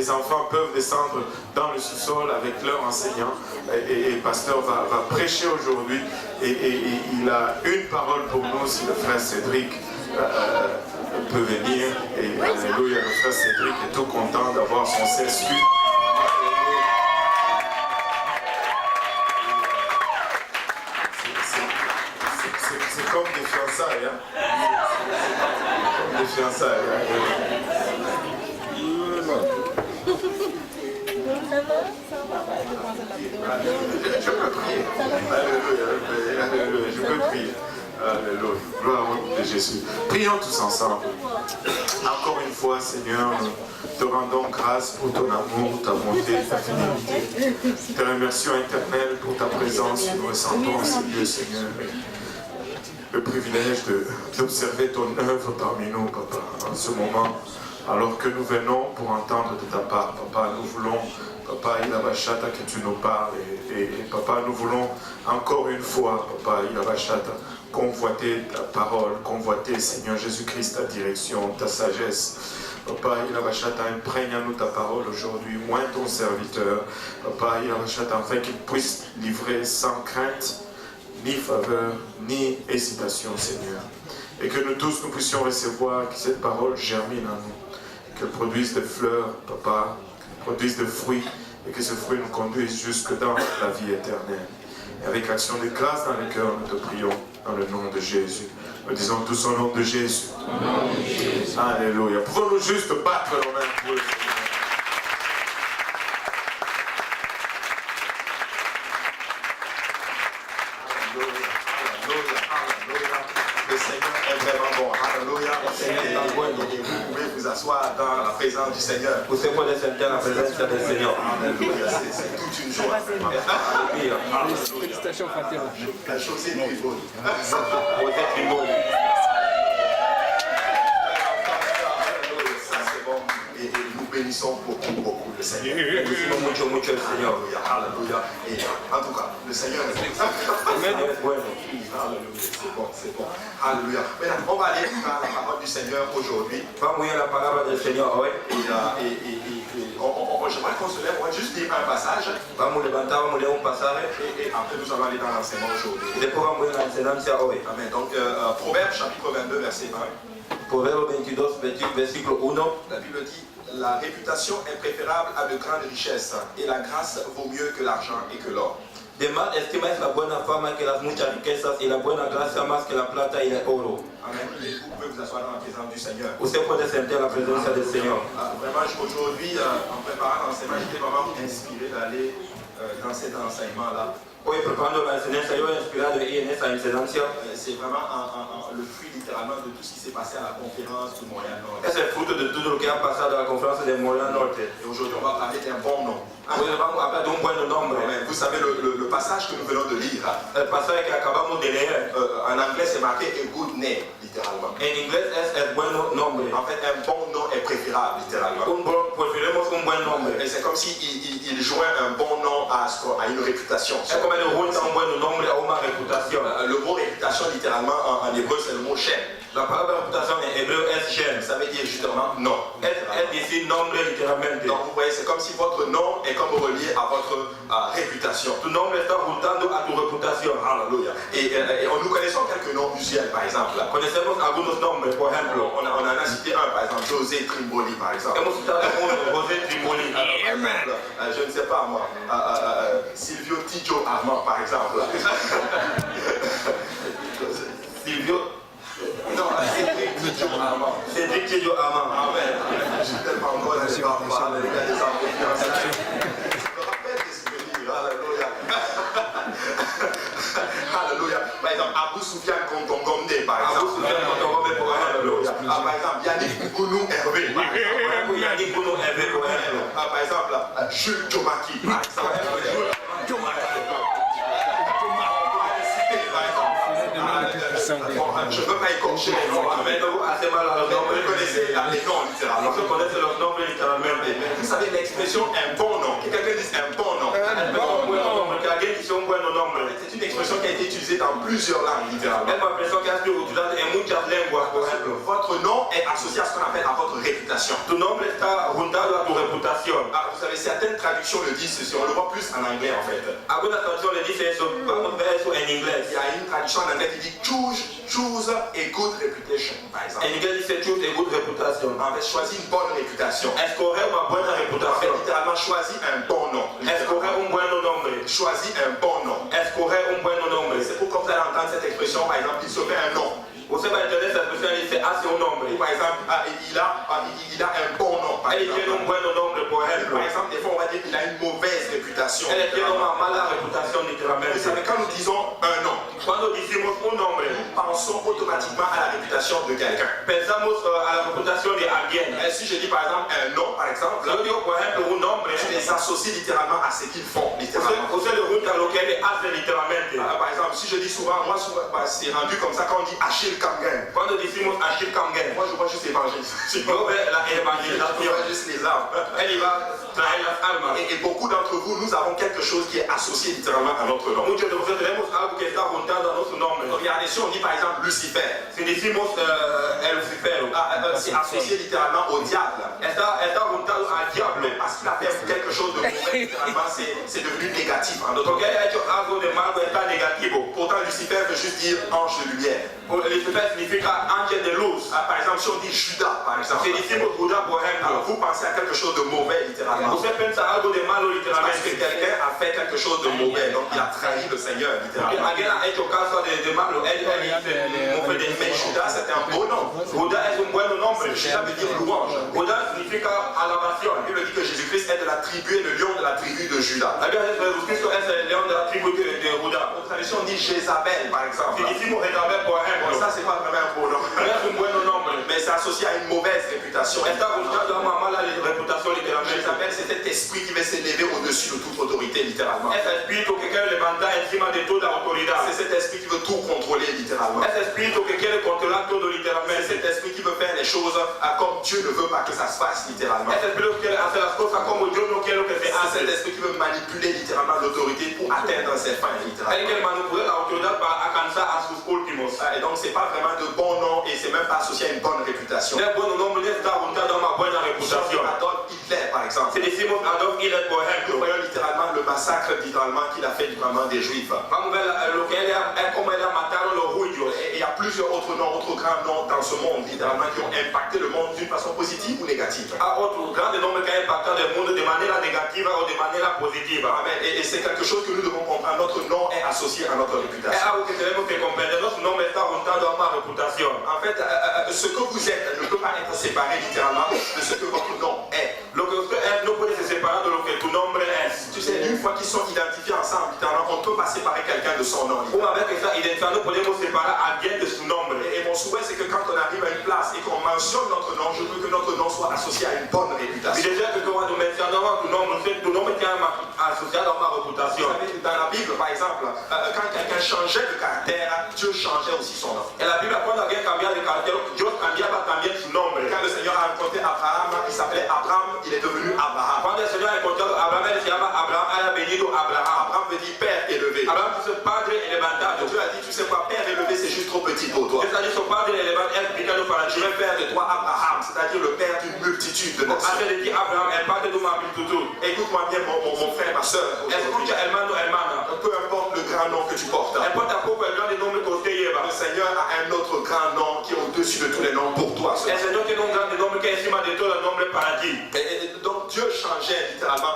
les enfants peuvent descendre dans le sous-sol avec leur enseignant. Et le pasteur va prêcher aujourd'hui. Et il a une parole pour nous, si le frère Cédric peut venir. Et alléluia, le frère Cédric est tout content d'avoir son CSQ. C'est comme des fiançailles, hein? Comme des fiançailles, hein? Je peux prier. Alléluia, je peux prier. Alléluia, gloire au nom de Jésus. Prions tous ensemble. Encore une fois, Seigneur, nous te rendons grâce pour ton amour, ta bonté, ta fidélité. Te remercions éternel pour ta présence. Nous ressentons en ce lieu, Seigneur, le privilège d'observer ton œuvre parmi nous, Papa, en ce moment, alors que nous venons pour entendre de ta part, Papa, nous voulons, Papa, Ilabashata, que tu nous parles, et Papa, nous voulons encore une fois, Papa, Ilabashata, convoiter ta parole, convoiter, Seigneur Jésus-Christ, ta direction, ta sagesse. Papa, Ilabashata, imprègne en nous ta parole aujourd'hui, moins ton serviteur, Papa, Ilabashata, afin qu'il puisse livrer sans crainte, ni faveur, ni hésitation, Seigneur. Et que nous tous, nous puissions recevoir que cette parole germine en nous, qu'elle produise des fleurs, Papa, qu'elle produise des fruits, et que ces fruits nous conduisent jusque dans la vie éternelle. Et avec action de grâce dans le cœur, nous te prions dans le nom de Jésus. Nous disons tous au nom de Jésus. Alléluia. Pouvons-nous juste battre nos mains pour le Seigneur? Dans la présence du Seigneur. Usted puede sentir la presencia del Señor. Alléluia, c'est toute une joie. Alléluia. Félicitations, frère. La chose est tribune. Vous êtes tribune. Ça c'est bon. Et nous bénissons beaucoup le Seigneur. Bénissons mucho el Señor. Alléluia. Et en tout cas, le Seigneur est bon. Amen. Bueno. Alléluia, c'est bon. Alléluia. Maintenant, on va aller dans la parole du Seigneur aujourd'hui. Vamos a la palabra del Señor hoy. J'aimerais qu'on se lève, on va juste lire un passage. Vamos a levantar, vamos a leer un pasaje. Et après, nous allons aller dans l'enseignement aujourd'hui. Y después vamos a ir a la enseñanza hoy. Amen. Donc, Proverbe chapitre 22, verset 1. Proverbe 22, versículo 1. La Bible dit, la réputation est préférable à de grandes richesses, et la grâce vaut mieux que l'argent et que l'or. De más estima es la buena fama que las muchas riquezas y la buena gracia más que la plata y el oro. Amen. Vous pouvez vous asseoir dans la présence du Seigneur. Usted puede sentir la presencia del Señor. Vraiment, aujourd'hui, en préparant l'enseignement, j'étais vraiment inspiré d'aller dans cet enseignement-là. Hoy preparando la enseñanza, yo he inspirado y en esa enseñanza. C'est vraiment le fruit littéralement de tout ce qui s'est passé à la conférence du Moyen-Nord. Es el fruto de todo lo que ha pasado a la conferencia de Montréal Norte. Et aujourd'hui, on va parler d'un bon nom. Hoy vamos a hablar de un buen nombre. Vous savez, le passage que nous venons de lire, El pasaje que acabamos de leer, en anglais, c'est marqué a good name, littéralement. en inglés es el buen nombre. En fait, un bon nom est préférable, littéralement. Preferimos un buen nombre. Et c'est comme s'il il joint un bon nom à une réputation. Es como le junta un buen nombre a una reputación. Le mot réputation, littéralement, en hébreu, c'est le mot shem. La palabra reputación en hebreo es shem. Ça veut dire justement nom. Es decir nombre literalmente. Donc vous voyez, c'est comme si votre nom est comme relié à votre réputation. Tu nombre está juntando a tu reputación. Alléluia. Et nous connaissons quelques noms usuels, par exemple. Conocemos algunos nombres, por ejemplo. On en a cité un, par exemple, José Trimboli, par exemple. Hemos citado uno, José Trimboli. Par exemple, je ne sais pas moi, Silvio Tidjo Armand, par exemple. Silvio. Non, Cédric Tidjo Armand. Cédric Tidjo Armand. Amen. Je suis tellement heureux d'aller parler avec des enfants. Je me rappelle des souvenirs. Alléluia. Alléluia. Par exemple, Abou Soufiane Kontongomde, par exemple. Abou Soufiane Kontongomde, por ejemplo. Par exemple, Yannick Bounou Hervé. Yannick Bounou Hervé, por ejemplo. Par exemple, Jules Djomaki, par exemple. Je ne veux pas écorcher les noms. Vous connaissez les noms littéralement. Vous connaissez leurs noms littéralement. Vous savez l'expression un bon nom. Quelqu'un dise un bon nom. Que alguien dise un buen nombre. C'est une expression qui a été utilisée dans plusieurs langues, littéralement. Es una expresión que ha sido utilizada en muchas lenguas, por ejemplo. Votre nom est associé à ce qu'on appelle à votre réputation. Tu nombre está juntado a tu reputación. Ah, vous savez, certaines traductions le disent ceci, on le voit plus en anglais en fait. Algunas traducciones le dicen eso, vamos a ver eso en Il inglés. y a une traduction en anglais qui dit choose a good reputation, par exemple. En inglés dice choose a good reputation. En fait, choisis une bonne réputation. Escoger una buena En fait, reputación. littéralement, choisis un bon nom. Escoger un buen nombre. Choisis un bon nom. Escoger un buen nombre. C'est pourquoi vous allez entendre cette expression, par exemple, il se fait un nom. Usted va a entender esa expresión y dice hace un nombre. Par exemple, il a un bon nom. Par Él tiene un exemple. buen nombre, por ejemplo. Par exemple, des fois, on va dire qu'il a une mauvaise réputation. Él tiene una mala reputación, Vous literalmente. savez, quand nous disons un nom, Cuando decimos un nombre, nous pensons automatiquement à la réputation de quelqu'un. pensamos a la reputación de alguien. Si je dis par exemple un nom, par exemple, Yo digo, por ejemplo, un nombre. je les associe littéralement à ce qu'ils font, littéralement. Usted le junta lo que él hace literalmente. Par exemple, si je dis souvent, moi, c'est rendu comme ça quand on dit Achille Kamgen. Cuando decimos Achille Kamgen, Moi, je vois juste évangéliste. yo veo la Je evangelización. vois juste les armes. Él iba a traer las armas. Et beaucoup d'entre vous, nous avons quelque chose qui est associé littéralement à notre nom. Muchos de nosotros tenemos algo que está juntando a nuestro nombre. Regardez, si on dit par exemple Lucifer, Si decimos el Lucifero, c'est associé littéralement au diable. está juntado al diablo. Mais parce qu'il a fait quelque chose de mauvais, littéralement, c'est devenu négatif en notre Porque él ha hecho algo de malo, está negativo. Pourtant, Lucifer veut juste dire ange de lumière. Lucifer significa ángel de luz. Par exemple, si on dit Judas, par exemple, Si decimos Judá, por alors ejemplo, vous pensez à quelque chose de mauvais, littéralement. usted piensa algo de malo Parce que literalmente. quelqu'un a fait quelque chose de mauvais, donc il a trahi le Seigneur, Porque littéralement. alguien ha hecho caso de malo. Él dice, mofe de Mais Judas, c'était un beau nom. Judá es un buen nombre. Judas veut dire louange. Judá significa alabación. La Bible dit que Jésus-Christ est de la tribu et le lion de la tribu de Judas. La Biblia dice que Jesucristo es el león de la tribu de Judá. En tradition, on dit Jézabel, par exemple. Si decimos Jezabel, por Bon, ejemplo, ça, c'est pas vraiment un beau nom. no es un buen nombre. Mais c'est associé à une mauvaise réputation. Está juntando a una mala reputación literalmente. Jézabel, c'est cet esprit qui veut s'élever au-dessus de toute autorité, littéralement. Ese espíritu que quiere levantar encima de toda autoridad. C'est cet esprit qui veut tout contrôler, littéralement. Ese espíritu que quiere controlar todo C'est literalmente. cet esprit qui veut faire les choses comme Dieu ne veut pas que ça se fasse, littéralement. Ese espíritu quiere hacer las cosas como yo no quiero que se C'est cet hace. esprit qui veut manipuler littéralement l'autorité pour atteindre ses fins, Él littéralement. quiere manipular la autoridad para alcanzar a sus últimos. Et donc, c'est pas vraiment de bon nom et c'est même pas associé à une bonne réputation. No es buen nombre, no está juntando a una buena reputación. Adolf Hitler, par exemple. Si decimos Adolf Hitler, por Nous ejemplo, voyons littéralement le massacre littéralement qu'il a fait littéralement des Juifs. vamos a ver lo que cómo él mataron los judíos. Et il y a plusieurs autres noms, autres grands noms dans ce monde, littéralement, qui ont impacté le monde d'une façon positive ou négative. Hay otro grande nombre que ha impactado el mundo de manera negativa o de manera positiva. Amen. Et c'est quelque chose que nous devons comprendre. Notre nom est associé à notre Es réputation. algo que tenemos que comprender. Nuestro nombre está juntado a una reputación. En fait, ce que vous êtes ne peut pas être séparé littéralement de ce que votre nom est. Lo que usted es no puede se separar de lo que tu nombre es. Tu sais, une fois qu'ils sont identifiés ensemble, littéralement, on ne peut pas séparer quelqu'un de son nom. Una vez que está identificado, podemos separar a alguien de su nombre. Et mon souhait, c'est que quand on arrive à une place et qu'on mentionne notre nom, je veux que notre nom soit associé à une bonne Y réputation. desea que cuando mencionamos tu nombre esté asociado a una Vous reputación. savez, dans la Bible, par exemple, quand quelqu'un changeait de caractère, Dieu changeait aussi son nom. En la Biblia, cuando alguien cambiaba de carácter, Dios cambiaba también su nombre. Quand le Seigneur a rencontré Abraham, il s'appelait Abraham, il est devenu Abraham. Cuando el Señor encontró a Abraham, él se llama Abraham, haya venido Abraham. Abraham veut dire père élevé. Abraham dice padre elevado. Dieu a dit, tu sais quoi, père élevé, c'est juste trop petit pour toi. Dios ha dicho padre elevado, es pequeño para Je ti. vais faire de toi Abraham, c'est-à-dire le père d'une multitude de nations. Hace de ti Abraham, el padre de una multitud. Écoute-moi bien, mon frère, ma soeur. Escucha, hermano, hermana. Peu importe le grand nom que tu portes, No importa poco el grande nombre que usted lleva. le Seigneur a un autre grand nom qui est au-dessus de tous les noms pour toi. El Señor tiene un grande nombre que es encima de todo el nombre para ti. Et donc Dieu changeait littéralement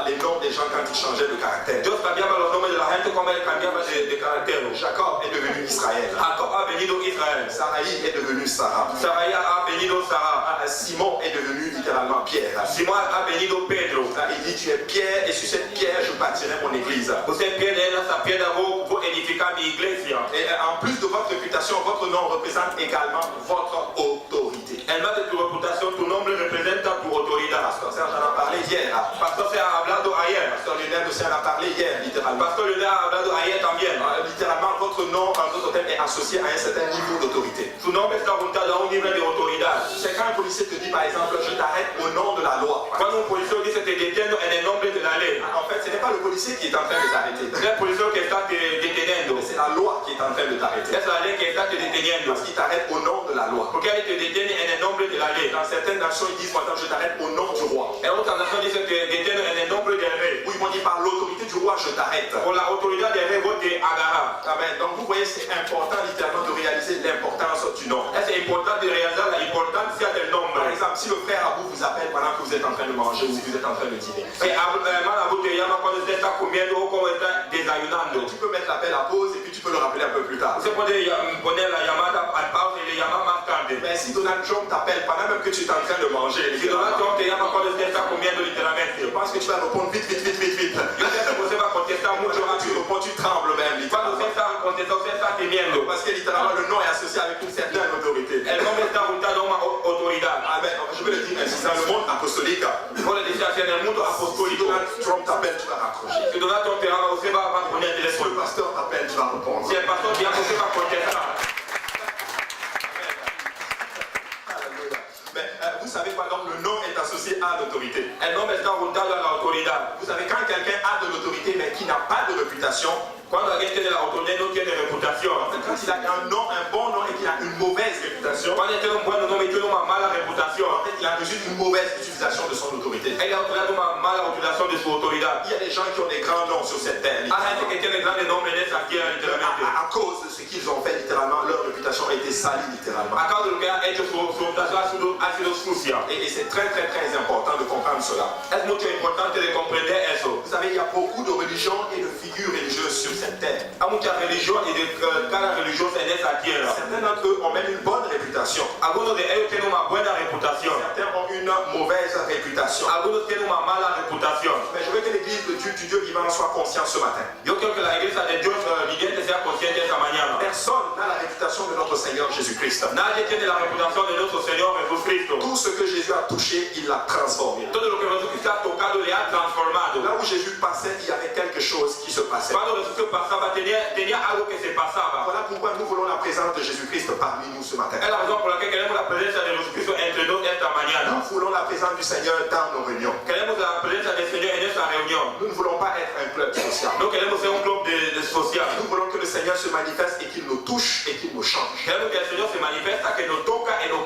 les noms des gens quand ils changeaient de caractère. Dios cambiaba los nombres de la gente como él cambiaba de carácter. Jacob est devenu Israël. Jacob ha venido Israel. Sarai est devenu Sarah. Saraya ha venido Sarah. Simon est devenu littéralement Pierre. Simón ha venido Pedro. Il dit tu es Pierre et sur cette pierre je bâtirai mon église. Usted pierde en esa piedra, voy a edificar mi iglesia. Et en plus de votre réputation, votre nom représente également votre autorité. En más de tu reputación, tu nombre representa tu autoridad. Pasteur Serge en a parlé hier. Pastor se ha hablado ayer. Pasteur Lionel aussi en a parlé hier, littéralement. Pastor Leonel ha hablado ayer también. Littéralement, votre nom en d'autres termes est associé à un certain niveau d'autorité. Su nombre está juntado a un nivel de autoridad. C'est quand un policier te dit par exemple, je t'arrête au nom de la loi. Cuando un policía dice te detiendo en el nombre de la ley, En fait, ce n'est pas le policier qui est en train de t'arrêter. Es el policía que está deteniendo. C'est la loi qui est en train de t'arrêter. Es la ley que está deteniendo. Parce qu'il t'arrête au nom de la loi. Porque él te detiene en el nombre de la ley. Dans certaines nations, ils disent, maintenant, je t'arrête au nom du roi. En otras naciones dicen que detiene en el nombre del rey. Ou ils vont dire, par l'autorité du roi, je t'arrête. Por la autoridad del rey vos te agarra. Amen. Donc vous voyez, c'est important littéralement de réaliser l'importance du nom. Es importante realizar la importancia del Par nombre. exemple, si le frère Abou vous appelle pendant que vous êtes en train de manger ou si vous êtes en train de dîner, Si hermano Abu te llama cuando usted está comiendo o cuando está desayunando. tu peux mettre l'appel à pause et puis tu peux le rappeler un peu plus tard. Usted puede poner la llamada al pausa y le llama más tarde. Mais si Donald Trump t'appelle pendant même que tu es en train de manger, Si Donald Trump te llama cuando usted está comiendo je literalmente. pense que tu vas répondre vite, vite, vite, vite, vite. Y usted se va a contestar mucho Quand tu rápido. réponds, tu trembles même. Cuando littéralement. usted está contestando, usted está temiendo. Parce que littéralement, le nom est associé avec une certaine autorité. El nombre está juntado a una autoridad. Amen. Je vais le dire ainsi, dans le monde apostolique, Yo le decía así, en el mundo si apostólico, Donald Trump t'appelle, tu vas raccrocher. si Donald Trump te llama, usted va a poner el Si le teléfono. pasteur t'appelle, tu vas répondre. Si el pastor te llama, usted va a contestar. Alléluia. Mais vous savez quoi, donc le nom est associé à l'autorité. El nombre está juntado a la autoridad. Vous savez, quand quelqu'un a de l'autorité mais qui n'a pas de réputation, Cuando alguien tiene la autoridad no tiene reputación. quand il a un nom, un bon nom et qu'il a une mauvaise réputation, Cuando tiene un buen nombre y tiene una mala reputación, en fait, il a juste une mauvaise utilisation de son autorité. él ha utilizado una mala utilización de su autoridad. Il y a des gens qui ont des grands noms sur cette terre. Hay gente que tiene grandes nombres en esta tierra, literalmente. À cause de ce qu'ils ont fait, littéralement, leur réputation a été salie, littéralement. A causa de lo que ha hecho, su reputación ha sido sucia. Et c'est très, très, très important de comprendre cela. Es mucho importante de comprender eso. Vous savez, il y a beaucoup de religions et de figures religieuses sur cette terre. Hay muchas religiones y de cada religiosa en esta tierra. Certains d'entre eux ont même une bonne réputation. Algunos de ellos tienen una buena reputación. Certains ont une mauvaise réputation. Algunos tienen una mala reputación. Mais je veux que l'église de Dieu, du Dieu vivant, soit consciente ce matin. Yo quiero que la iglesia de Dios viviente sea consciente esta mañana. Personne n'a la réputation de notre Seigneur Jésus-Christ. Nadie tiene la reputación de nuestro Señor Jesucristo. Tout ce que Jésus a touché, il l'a transformé. Todo lo que Jesucristo ha tocado le ha transformado. Là où Jésus passait, il y avait quelque chose qui se passait. Cuando Jesucristo pasaba tenía algo que se pasaba. Voilà pourquoi nous voulons la présence de Jésus-Christ parmi nous ce matin. Es la razón por la que queremos la presencia de Jesucristo entre nosotros esta mañana. Nous voulons la présence du Seigneur dans nos réunions. Queremos la presencia del Señor en esta reunión. Nous ne voulons pas être un club social. No queremos ser un club de social. Nous voulons que le Seigneur se manifeste et qu'il nous touche et qu'il nous change. Queremos que el Señor se manifiesta, que nos toca y nos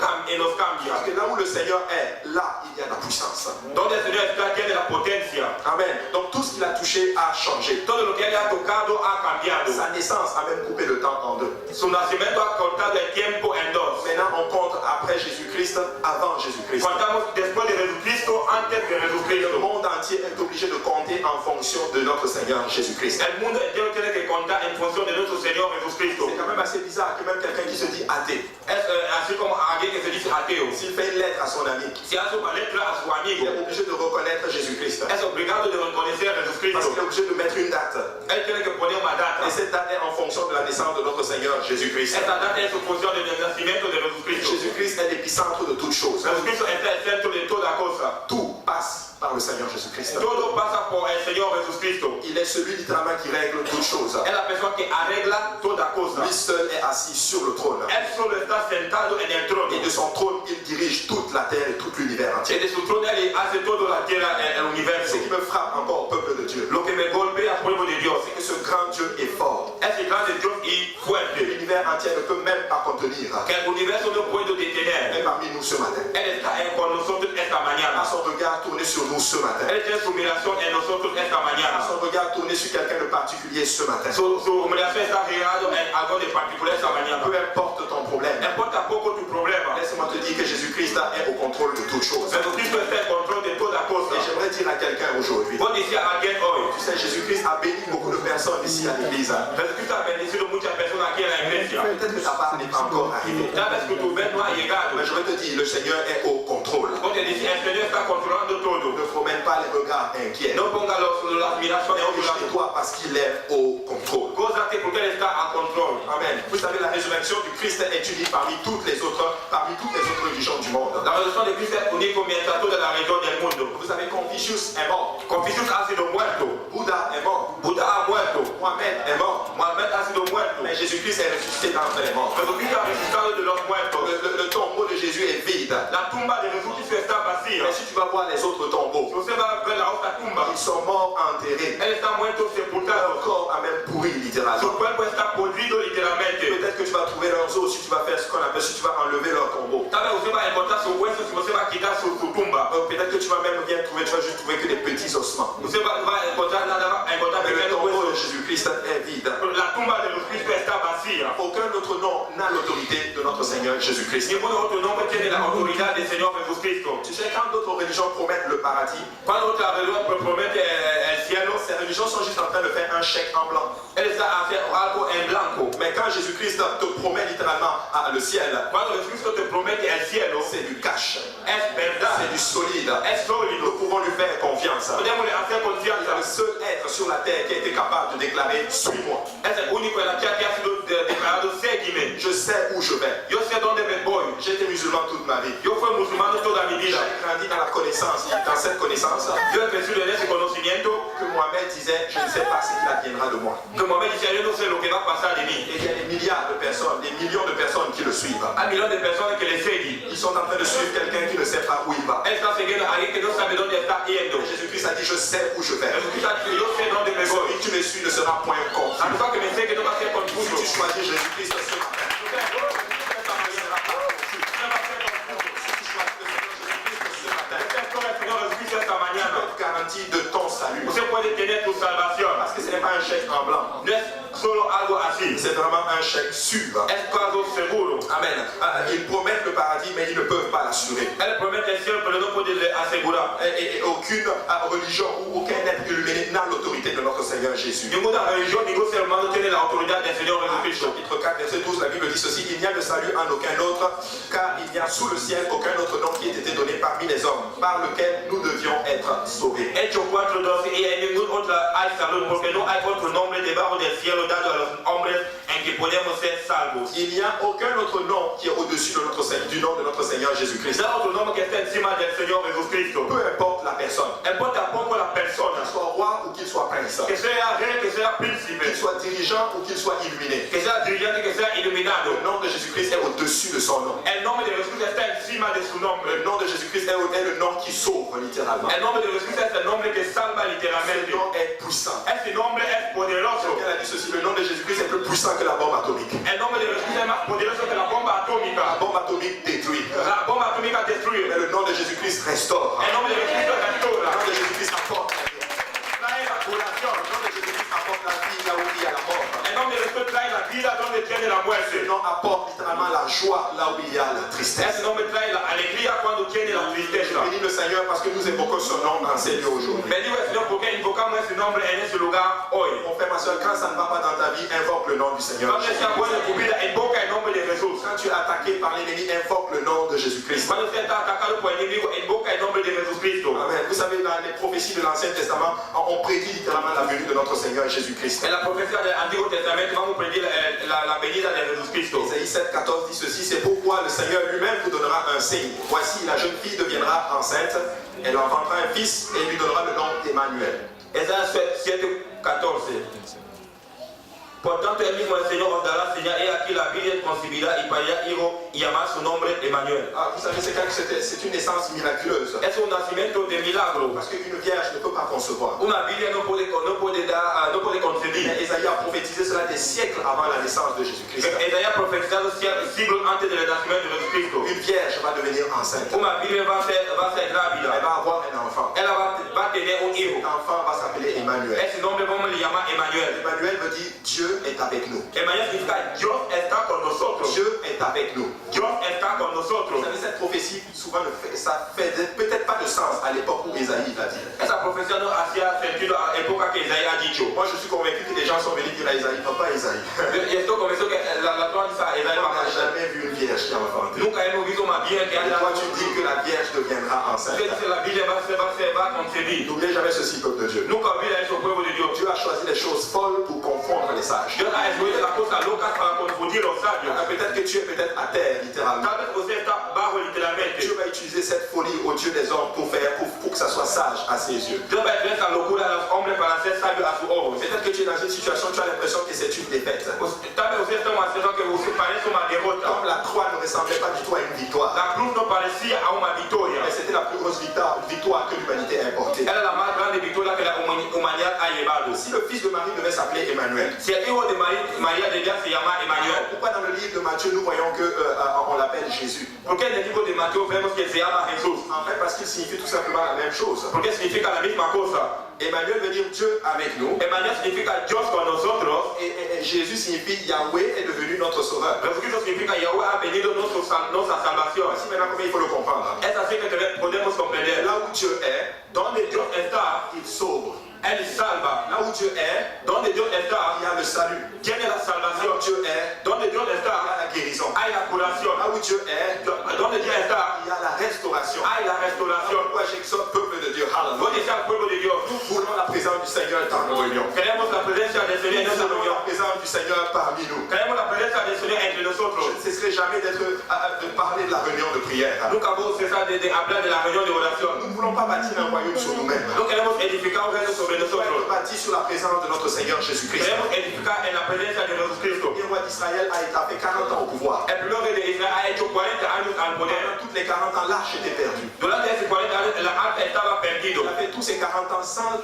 cambia. Parce que là où le Seigneur est, là, il y a la puissance. Donde el Señor está, tiene la potencia. Amen. Donc tout ce qu'il a touché a changé. Todo lo que Él ha tocado ha cambiado. Sa naissance a même coupé le temps en deux. Su nacimiento ha cortado el tiempo en dos. Maintenant, on compte après Jésus-Christ, avant Jésus-Christ. Contamos después de Jesucristo, antes de Le Jesucristo. monde entier est obligé de compter en fonction de notre Seigneur Jésus-Christ. El mundo entero tiene que contar en función de nuestro Señor Jesucristo. C'est quand même assez bizarre que même quelqu'un qui se dit athée, Es así como alguien que se dice ateo. s'il fait une lettre à son ami, Si hace una letra a su il amigo, est obligé de reconnaître Jésus-Christ. es obligado de reconocer a Parce Jesucristo. qu'il est obligé de mettre une date. Él tiene que poner una data. Et cette date est en fonction de la naissance de notre Seigneur Jésus-Christ. Esta data es en función del nacimiento de Jesucristo. Jésus-Christ est l'épicentre de toutes choses. Jesucristo es el centro de toda cosa. Tout passe par le Seigneur Jésus-Christ. Todo pasa por el Señor Jesucristo. Il est celui littéralement qui règle toutes choses. Es la persona que arregla toda cosa. Lui seul est assis sur le trône. Él solo está sentado en el trono. Et de son trône, il dirige toute la terre et tout l'univers Y entier. de su trono Él hace toda la tierra, el universo. Ce qui me frappe encore au peuple de Dieu, Lo que me golpea al pueblo de Dios c'est que ce grand Dieu est fort. es el grande Dios y fuerte. L'univers entier ne peut même pas contenir. Que el universo no puede Et detener. parmi nous ce matin, Él está con nosotros esta à mañana. son regard tourné sur nous ce matin, Él tiene su miración en nosotros esta à mañana. son regard tourné sur quelqu'un de particulier ce matin. Su miración está girado en algo de particular esta mañana. Peu importe ton problème, No importa poco tu problema. laisse-moi te dire que Jésus-Christ est au contrôle de toutes choses. Jesucristo está en control de toda cosa. Et j'aimerais dire à quelqu'un aujourd'hui, Vos decía a alguien hoy. tu sais, Jésus-Christ a béni beaucoup de personnes ici à l'église. Jesucristo ha bendecido muchas personas aquí en la iglesia. Peut-être que ta part n'est pas encore arrivée. Tal vez que tu ves no ha llegado. Mais je vais te dire, le Seigneur est au contrôle. Vos te dice, el Señor está controlando todo. Ne promène pas les regards inquiets. No ponga las miraciones a otro lado. Réjouis-toi parce qu'il est au contrôle. Gózate porque Él está a control. Amen. Vous savez, la résurrection du Christ est unie parmi toutes les autres religions du monde. La resurrección de Cristo es único mientras toda la región del mundo. Vous savez, Confucius est mort. Confucius ha sido muerto. Bouddha est mort. Buda ha muerto. Mohamed est mort. Mohamed ha sido muerto. Mais Jésus-Christ est ressuscité d'entre les morts. Jesucristo ha resucitado de los muertos. Le tombeau de Jésus est vide. La tumba de Jesucristo está vacía. Mais si tu vas voir les autres tombeaux, Si usted va a ver la otra tumba, ils sont morts enterrés. Él está muerto sepultado. Leur corps a même pourri Su littéralement. cuerpo está podrido literalmente. Peut-être que tu vas trouver leurs os si tu vas faire ce qu'on appelle, si tu vas enlever leur tombeau. Tal vez usted va a encontrar su hueso si usted va a quitar su tumba. Peut-être que tu vas même bien trouver, tu vas juste trouver que des petits ossements. Usted va a encontrar Mais le pequeños tombeau de huesos. Jésus-Christ est vide. La tumba de Jesucristo está vacía. Aucun autre nom n'a l'autorité de notre Seigneur Jésus-Christ. Ningún otro nombre tiene la autoridad del Señor Jesucristo. Tu sais, quand d'autres religions promettent le paradis, Cuando otra religión promete el cielo, ces religions sont juste en train de faire un chèque en blanc. él está haciendo algo en blanco. Mais quand Jésus-Christ te promet littéralement le ciel, Cuando Jesucristo te promete el cielo, c'est du cash, es verdad, c'est du solide. es Nous sólido. pouvons lui faire confiance. Podemos hacer C'est le confianza. seul être sur la terre qui a été capable de déclarer suis-moi. Es el único en la tierra que ha sido declarado séguime. Je sais où je vais. Yo sé dónde me voy. J'ai été musulman toute ma vie. Yo fui musulmán toda mi vida. J'ai grandi dans la connaissance, dans cette connaissance Yo he crecido en ese conocimiento que Mohamed disait, je ne sais pas ce qu'il adviendra de moi. que Mohamed dice, yo no sé lo que va a pasar de mí. Et il y a des milliards de personnes, des millions de personnes qui le suivent. Hay millones de personas que le siguen. Ils sont en train de suivre quelqu'un qui ne sait pas où il va. Él está siguiendo a alguien que no sabe dónde está yendo. Jésus-Christ a dit, je sais où je vais. Jesucristo ha dicho, yo sé dónde me voy. Celui qui me suit ne sera point La confus. persona que me sigue no va a ser confuso. Si tu choisis Jésus-Christ ce matin, tu ne seras pas confus. Si tu choisis le Seigneur Jésus-Christ ce matin, tu peux être garanti de ton salut. Usted puede tener tu salvación. Parce que ce n'est pas un chèque en blanc. No es solo algo así. C'est vraiment un chèque sûr. Es algo seguro. Amen. Ils promettent le paradis, mais ils ne peuvent pas l'assurer. Él promete el cielo, pero no puede asegurar. Et aucune religion ou aucun être illuminé n'a l'autorité de notre Seigneur Jésus. Ninguna religión, ningún ser humano tiene la autoridad del Señor Jesucristo. Chapitre 4, verset 12, la Bible dit ceci: il n'y a de salut en aucun autre, car il n'y a sous le ciel aucun autre nom qui ait été donné parmi les hommes, par lequel nous devions être sauvés. Hechos 4:12, y en ningún otro hay salud, porque no hay otro nombre debajo del cielo dado a los hombres en que podemos ser salvos. Il n'y a aucun autre nom qui est au-dessus de notre Seigneur, du nom de notre Seigneur Jésus-Christ. No hay otro nombre que esté encima del Señor Jesucristo. Peu importe la personne, Importa poco la persona, qu'il soit roi ou qu'il soit prince, que sea rey, que sea qu'il príncipe, soit dirigeant ou qu'il soit illuminé. que sea dirigente, que sea iluminado. Le nom de Jésus-Christ est au-dessus de son nom. El nombre de Jesucristo está encima de su nombre. Le nom de Jésus-Christ est le nom qui sauve littéralement. El nombre de Jesucristo es el nombre que salva Ce literalmente. nom est puissant. Ese nombre es poderoso. Quelqu'un a dit ceci: le nom de Jésus-Christ est plus puissant que la bombe atomique. El nombre de Jesucristo es más poderoso que la bomba La atómica. bombe atomique détruit. La bomba atómica destruye. Mais le nom de Jésus-Christ restaure. El nombre de Jesucristo Le restaura. nom de Jésus-Christ apporte la vie. Trae la curación. Le nom de Jésus-Christ apporte la vie là où il y a la mort. El nombre de Jesucristo trae la vida donde tiene la Le muerte. nom apporte littéralement la joie là où il y a la tristesse. Ese nombre trae la alegría cuando tiene la tristeza. Bénis le Seigneur parce que nous évoquons son nom dans ces lieux aujourd'hui. Bendigo al Señor porque invocamos ese nombre en ese lugar hoy. Mon frère, ma soeur, quand ça ne va pas dans ta vie, invoque le nom du Seigneur. Cuando sea bueno en tu vida, invoca el nombre de Jesús. Quand tu es attaqué par l'ennemi, invoque le nom de Jésus-Christ. Cuando sea atacado por el enemigo, invoca el nombre de Jesucristo. Amen. Vous savez, dans les prophéties de l'Ancien Testament, on prédit littéralement la venue de notre Seigneur Jésus-Christ. En la profecía del Antiguo Testamento vamos a pedir la venida de Jesucristo. Isaïe 7,14 dit ceci: c'est pourquoi le Seigneur lui-même vous donnera un signe. Voici, la jeune fille deviendra enceinte, elle enfantera un fils et lui donnera le nom d'Emmanuel. Isaías 7:14. Por tanto, el mismo el Señor os dará señal, he aquí la Virgen concebirá y parirá hijo y llamará su nombre Emmanuel. Ah, vous savez, c'est une naissance miraculeuse. Es un nacimiento de milagro. Parce qu'une vierge ne peut pas concevoir. Una Virgen no puede concebir. Mais Isaïe a prophétisé cela des siècles avant la naissance de Jésus-Christ. Isaías ha profetizado siglos antes del nacimiento de Jesucristo. Une vierge va devenir enceinte. Una Virgen va a ser Elle grávida. va avoir un enfant. Ella va a tener un hijo. Cet enfant va s'appeler Emmanuel. Ese nombre vamos a llamar Emmanuel. Emmanuel veut dire Dieu est avec nous. Emmanuel significa Dios está con nosotros. Dieu est avec nous. Dios está con nosotros. Vous savez, cette prophétie, souvent, ça fait peut-être pas de sens à l'époque où Isaïe l'a dit. Esa profecía no hacía sentido a la época que Isaías ha dicho. Moi, je suis convaincu que des gens sont venus dire à Isaïe: non, pas Isaïe. Y esto comenzó que la Torah dice a Isaías, On n'a jamais vu une vierge qui a enfanté. nunca hemos visto una virgen que Et haya toi, tu dis que la vierge deviendra enceinte. Usted dice la Virgen va a concebir. N'oubliez jamais ceci, peuple de Dieu. Nunca olvida eso, pueblo de Dios. Dieu a choisi les choses folles pour confondre les sages. Dios ha escogido las cosas locas para confundir los sabios. Peut-être que tu es peut-être à terre, littéralement. Tal vez usted está bajo literalmente. Dieu va utiliser cette folie au Dieu des hommes pour que ça soit sage à ses yeux. Dios va a tener esa locura a los hombres para ser sabios a sus ojos. Peut-être que tu es dans une situation, tu as l'impression que c'est une défaite. Tal vez usted está en una situación que usted parece una derrota. Comme la croix ne ressemblait pas du tout à une victoire. La cruz no parecía a una victoria. Mais c'était la plus grosse victoire que l'humanité a importée. Era la más grande victoria que la si le fils de Marie devait s'appeler Emmanuel, si el hijo de María debía se llama Emmanuel, pourquoi dans le livre de Matthieu nous voyons qu'on l'appelle Jésus? ¿por qué en el libro de Mateo vemos que se llama Jesús? En fait, parce qu'il signifie tout simplement la même chose. Porque significa la misma cosa. Emmanuel veut dire Dieu avec nous. Emmanuel significa Dios con nosotros. Et Jésus signifie Yahweh est devenu notre sauveur. Jesucristo significa Yahweh ha venido nuestra salvación. Voici maintenant comment il faut le comprendre. Es así que podemos comprender. Là où Dieu est, Donde Dios está, il sauve. Él salva. Là où Dieu est, Donde Dios está, il y a le salut. tiene la Là salvación. où Dieu est, Donde Dios il y a está, la guérison. hay la curación. Là où Dieu est, Donde Dios está, il y a la restauration. hay la restauración. Pourquoi j'exhorte peuple de Dieu? Hallelujah. Donde está el pueblo de Dios. Nous voulons la présence du Seigneur dans nos réunions. Queremos la presencia del Señor en Nous nuestra voulons reunión. la présence du Seigneur parmi nous. Queremos la presencia del Señor entre Je nosotros. ne cesserai jamais de parler de la réunion de prière. Nunca vamos a cesar de hablar de la reunión de oración. Nous ne voulons pas bâtir un royaume sur nous-mêmes. No queremos edificar un reino sobre Nous voulons nosotros. être bâtis sur la présence de notre Seigneur Jésus-Christ. Queremos edificar en la presencia de Jesucristo. Le roi d'Israël a fait 40 ans au pouvoir. El primer rey de Israel ha hecho 40 años al poder. Pendant toutes les 40 ans, l'arche était perdue. Durante esos 40 años el arca estaba perdido. Il a fait tous ces 40 ans sans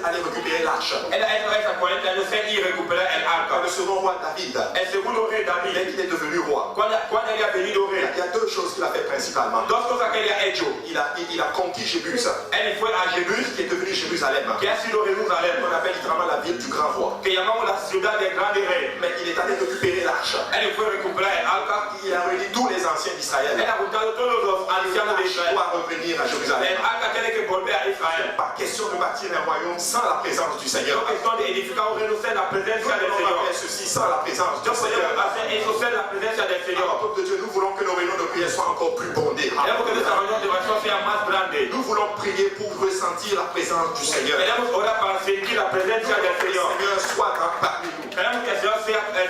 aller récupérer l'arche. Él ha hecho esos 40 años sin ir recuperar el arca. Le second roi David, El segundo rey dès David, qu'il est devenu roi, cuando él ha venido rey, il y a deux choses qu'il a fait principalement. dos cosas que él ha hecho. Il a conquis Jébus, Él fue a Jebus, qui est devenu Jérusalem, que ha sido Jerusalén, qu'on appelle littéralement la ville du grand roi. que llamamos la ciudad del grande rey. Mais il est allé récupérer l'arche. Él fue a recuperar el arca. Il a réuni tous les anciens d'Israël. Él ha juntado todos los ancianos de L'arche Israel. doit revenir à Jérusalem. El arca tiene que volver a Israel. Pas question de bâtir un royaume sans la présence du Seigneur. No cuestión de edificar un reino sin la Nous presencia del ne pouvons Señor. pas faire ceci sans la présence du No Seigneur. podemos hacer eso sin la presencia del Alors, Señor. peuple de Dieu, nous voulons que nos réunions de prière soient encore plus bondées. Queremos que nuestra reunión de oración sea más grande. Nous voulons prier pour ressentir la présence du Seigneur. Queremos orar para sentir la presencia del Que le Señor. Seigneur soit parmi nous. Queremos que el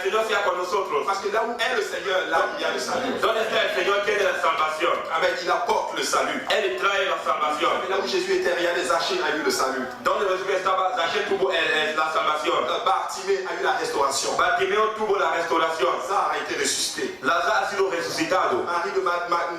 Señor sea con nosotros. Parce que là où est le Seigneur, là il y a le salut. Donde está el Señor tiene la salvación. Amen. Il apporte le salut. Él trae la salvación. Et là où Jésus était, rien des Zachée a eu le salut. Donde Jesús estaba, Zaché tuvo la salvación. Bartimée a eu la restauration. Bartimeo tuvo la restauración. Lazare a été ressuscité. Lazare ha sido resucitado.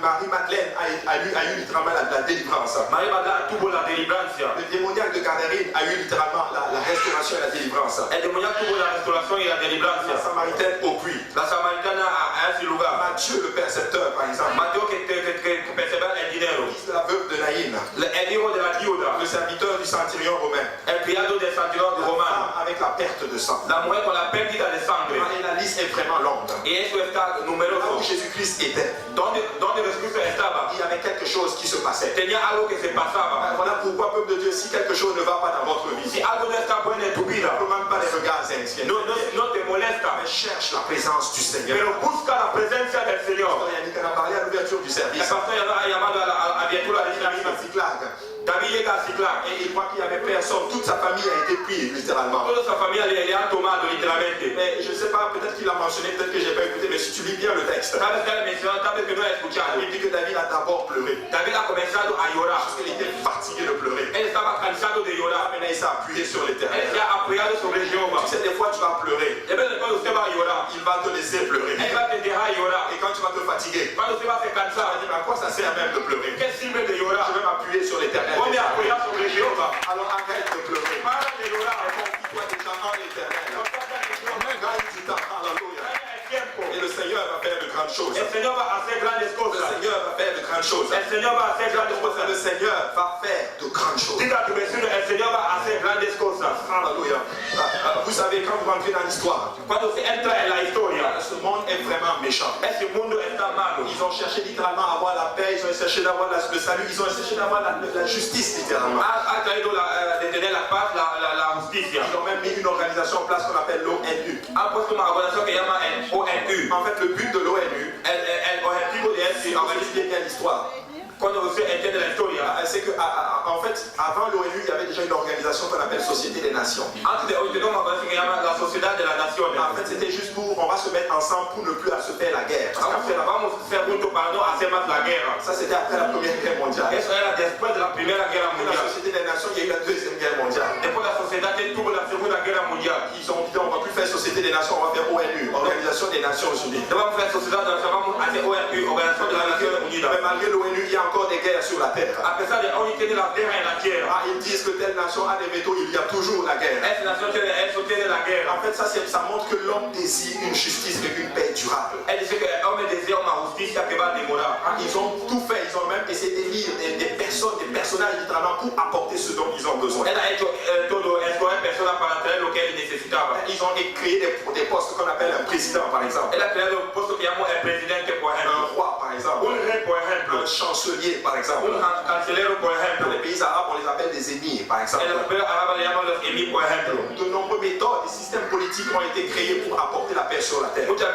Marie-Madeleine a eu littéralement la délivrance. María Magdalena tuvo la delibrancia. Le démoniaque de Gadarène a eu littéralement la restauration et la délivrance. El demoníaco tuvo la restauración y la La delibrancia. Samaritaine au puits. La samaritana a ese lugar. Matthieu le percepteur, par exemple. Mateo que percebía el dinero. Fils de la veuve de Naïm. El hijo de la viuda. Le serviteur du centurion romain. El criado del centurión La romano. femme avec la perte de sang. La mujer con la pérdida de sangre. Et la liste est vraiment longue. Y eso está Là où numeroso. Jésus-Christ était, Donde Jesucristo estaba, il y avait quelque chose qui se passait. tenía algo que se pasaba. Voilà pourquoi, peuple de Dieu, si quelque chose ne va pas dans votre vie, Si algo no está bueno en tu vida, ne même pas les regards anciens, no te molesta, mais cherche la présence du Seigneur. pero busca la presencia del Señor. Yannick en a parlé à l'ouverture du El service. pastor ha llamado a la apertura del Il arrive à servicio. Ziklag David llega a Ziklag. et il voit qu'il n'y avait personne. Toute sa famille a été prise littéralement. Toda sa familia le ha tomado literalmente. Mais je ne sais pas, peut-être qu'il a mentionné, peut-être que je n'ai pas écouté, mais si tu lis bien le texte, Tal vez que él mencionó, tal vez que no ha escuchado. il dit que David a d'abord pleuré. David ha comenzado a llorar. Parce qu'il était fatigué de pleurer. Él estaba cansado de llorar. Maintenant, il s'est appuyé sur Él l'éternel. se ha apoyado sobre Jehová. Tu sais, des fois, tu vas pleurer. De vez en cuando usted va a llorar. Il va te laisser pleurer. Él va a te dejar llorar. Et quand tu vas te fatiguer, Cuando usted va a se tu vas cansar, dire, mais à quoi ça sert même de pleurer? ¿qué sirve de Je llorar? vais m'appuyer sur l'éternel. Voy a apoyar sobre Jehová. Alors arrête de pleurer. Para de llorar. Confie-toi déjà en l'éternel. Confía en Jehová. Gagne du temps. Alléluia. Gana el tiempo. Et le Seigneur va faire de grandes choses. El Señor va a hacer grandes Le cosas. Seigneur va faire de grandes choses. El Señor va a hacer grandes Le cosas. Seigneur va faire de grandes choses. Diga a tu vecino, el Señor va a hacer grandes cosas. Alléluia. Vous savez, quand vous rentrez dans l'histoire, Cuando se entra en la historia, ce monde est vraiment méchant. ese mundo está malo. Ils ont cherché littéralement à avoir la paix, ils ont cherché d'avoir le salut, ils ont cherché d'avoir la justice littéralement. Ha traído de tener la paz, la justicia. Ils ont même mis une organisation en place qu'on appelle l'ONU. Ha puesto una organización que llama el ONU. En fait, le but de l'ONU, El objetivo de si ese on organismo, bien l'histoire, cuando usted entiende la historia, c'est que en fait, avant l'ONU, il y avait déjà une organisation qu'on appelle Société des Nations. antes de hoy tenemos una organización que llama la Sociedad de las Naciones. En fait, c'était juste pour, on va se mettre ensemble pour ne plus se faire la guerre. Parce qu'après, Vamos a hacer juntos para no hacer más la guerra. ça c'était après la Première Guerre mondiale. Eso era después de la Primera Guerra Après la Mundial. Société des Nations, il y a eu la Deuxième Guerre mondiale. Después la sociedad tuvo la Segunda Guerra Mundial. Ils ont dit on va plus faire Société des Nations, on va faire ONU, Organisation des Nations Nations Unies. Mais malgré l'ONU, il y a encore des guerres sur la terre. Ils disent que telle nation a des vétos, il y a toujours la guerre. En fait, ça montre que l'homme désire une justice et une paix durable. Ils ont tout fait, ils ont même essayé d'élire des personnages littéralement pour apporter ce dont ils ont besoin. Ils ont créé des postes qu'on appelle un président, par exemple. Un roi, par exemple. Un chancelier, par exemple. Dans les pays arabes, on les appelle des émirs, par exemple. De nombreuses méthodes et systèmes politiques ont été créés pour apporter la paix sur la terre. Il y a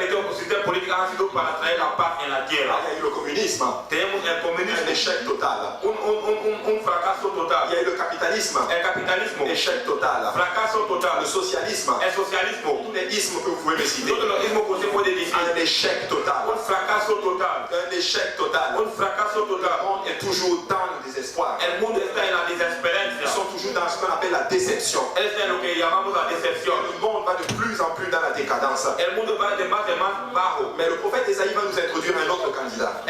eu le communisme, un échec total. Il y a eu le capitalisme, échec total. Le socialisme, tous les ismes que vous pouvez me citer, un échec total. Un échec total. Le monde est toujours dans le désespoir. Ils sont toujours dans ce qu'on appelle la déception. Le monde va de plus en plus dans la décadence. Mais le prophète Ésaïe va nous introduire un autre candidat.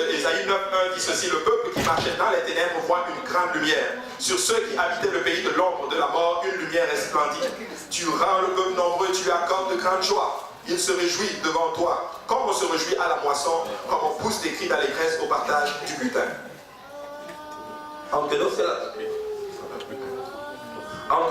Ésaïe 9:1 dit ceci: le peuple qui marchait dans les ténèbres voit une grande lumière. Sur ceux qui habitaient le pays de l'ombre de la mort, une lumière resplendit. Tu rends le peuple nombreux, tu lui accordes de grandes joies. Il se réjouit devant toi, comme on se réjouit à la moisson, comme on pousse des cris d'allégresse au partage du butin. Aunque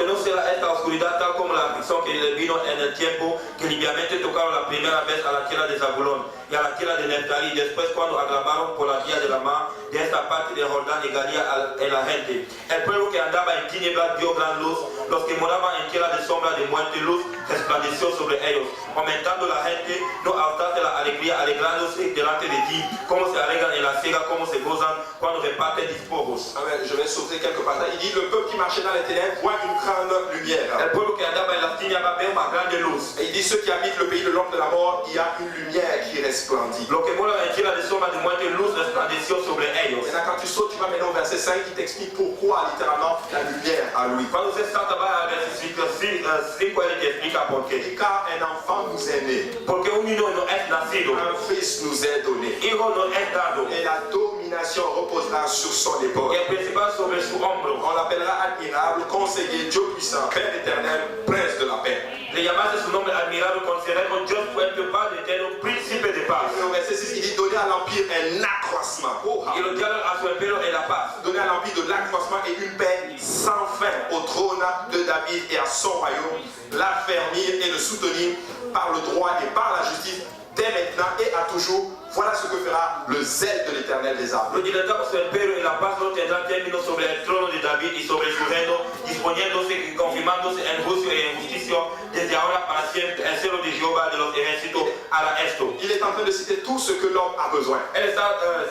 no sea esta oscuridad tal como la aflicción que le vino en el tiempo que limpiamente tocaron la primera vez a la tierra de Zabulón y a la tierra de Neftalí, después cuando agravaron por la vía de la mar de esta parte de Jordán y Galilea en la gente. El pueblo que andaba en tinieblas dio gran luz, los que moraban en tierra de sombra de muerte, luz resplandeció sobre ellos. Aumentando la gente, no alzaste la alegría, alegrándose delante de ti, como se alegran en la siega, como se gozan cuando reparten despojos. Je vais sauter quelques passages. Il dit: le peuple qui marchait dans les ténèbres voit une grande lumière. Et il dit: ceux qui habitent le pays de l'ombre de la mort, il y a une lumière qui resplendit. Et là, quand tu sautes, tu vas maintenant au verset 5 qui t'explique pourquoi littéralement la lumière a lui. Car un enfant nous est né, un fils nous est donné, et la domination reposera sur son épaule. On l'appellera admirable, conseiller, Dieu puissant, Père éternel, prince de la paix. Le llamaste su nombre admirable, considerado Dios fuerte, Padre eterno, príncipe de paz. Et au verset 6, il dit: donner à l'empire un accroissement. Y lo dio a su imperio en la paz. Donner à l'empire de l'accroissement et une paix sans fin au trône de David et à son royaume, l'affermir et le soutenir par le droit et par la justice dès maintenant et à toujours. Voilà ce que fera le zèle de l'Éternel des armées. Lo directó a su imperio en la paz, no tendrá término sobre el trono de David y sobre su reino, disponiéndose y confirmándose en juicio y en justicia desde ahora para siempre, el celo de Jehová de los ejércitos hará esto. Il est en train de citer tout ce que l'homme a besoin. Él está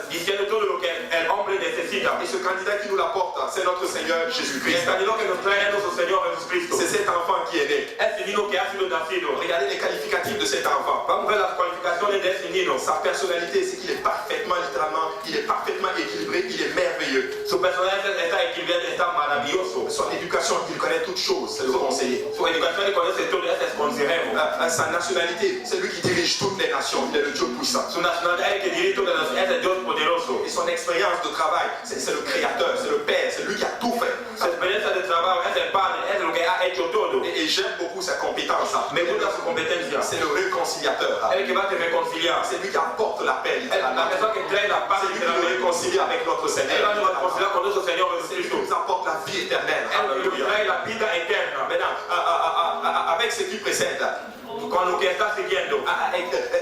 diciendo todo lo que el hombre necesita. Et ce candidat qui nous l'apporte, c'est notre Seigneur Jésus-Christ. El candidato que nos trae es nuestro Señor Jesucristo. C'est cet enfant qui est né. Este niño que ha sido nacido. Regardez les qualificatifs de cet enfant. Vamos a ver las cualificaciones de este niño. Sa personnalité, c'est qu'il est parfaitement, littéralement, il est parfaitement équilibré, il est merveilleux. Su personalidad está equilibrada, está maravilloso. Son éducation, il connaît toutes choses, c'est le conseiller. Su educación y conoce todo, es el consejero. Sa nationalité, c'est lui qui dirige toutes les nations, il est le Dieu puissant. Su nacionalidad es el que dirige todas las naciones, es el Dios poderoso. Et son expérience de travail, c'est le créateur, c'est le père, c'est lui qui a tout fait. Su experiencia de trabajo es el padre, es lo que ha hecho todo. Et j'aime beaucoup sa compétence. Me gusta su competencia. C'est le réconciliateur. Es el que va a te reconciliar. C'est lui qui apporte la paix. La persona que trae la paz, c'est lui qui nous réconcilie avec notre Seigneur. Él va a reconciliar con nuestro Señor C'est lui qui Jesucristo. nous apporte la vie éternelle. Él nous trae la vida eterna. Maintenant, avec ce qui précède, Con lo que está siguiendo,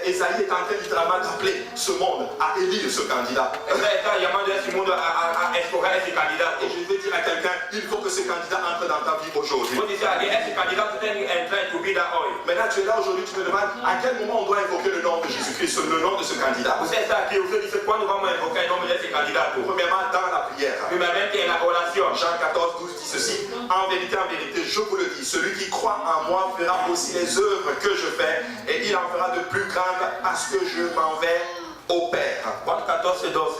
Esaïe est en train littéralement d'appeler ce monde à élire ce candidat. está llamando a este mundo a escoger ese candidato. Et je vais dire à quelqu'un, il faut que ce candidat entre dans ta vie aujourd'hui. Vos dice a alguien, ese candidato tiene que entrar en tu vida hoy. Maintenant, tu es là aujourd'hui, tu me demandes à quel moment on doit invoquer le nom de Jésus-Christ, le nom de ce candidat. Usted está aquí, usted dice, ¿cuándo vamos a invocar el nombre de ese candidato? Premièrement, dans la prière. Primeramente en la oración. Jean 14, 12 dit ceci: en vérité, je vous le dis, celui qui croit en moi fera aussi les œuvres que je fais, et il en fera de plus grandes parce que je m'en vais au Père. Juan 14, 12.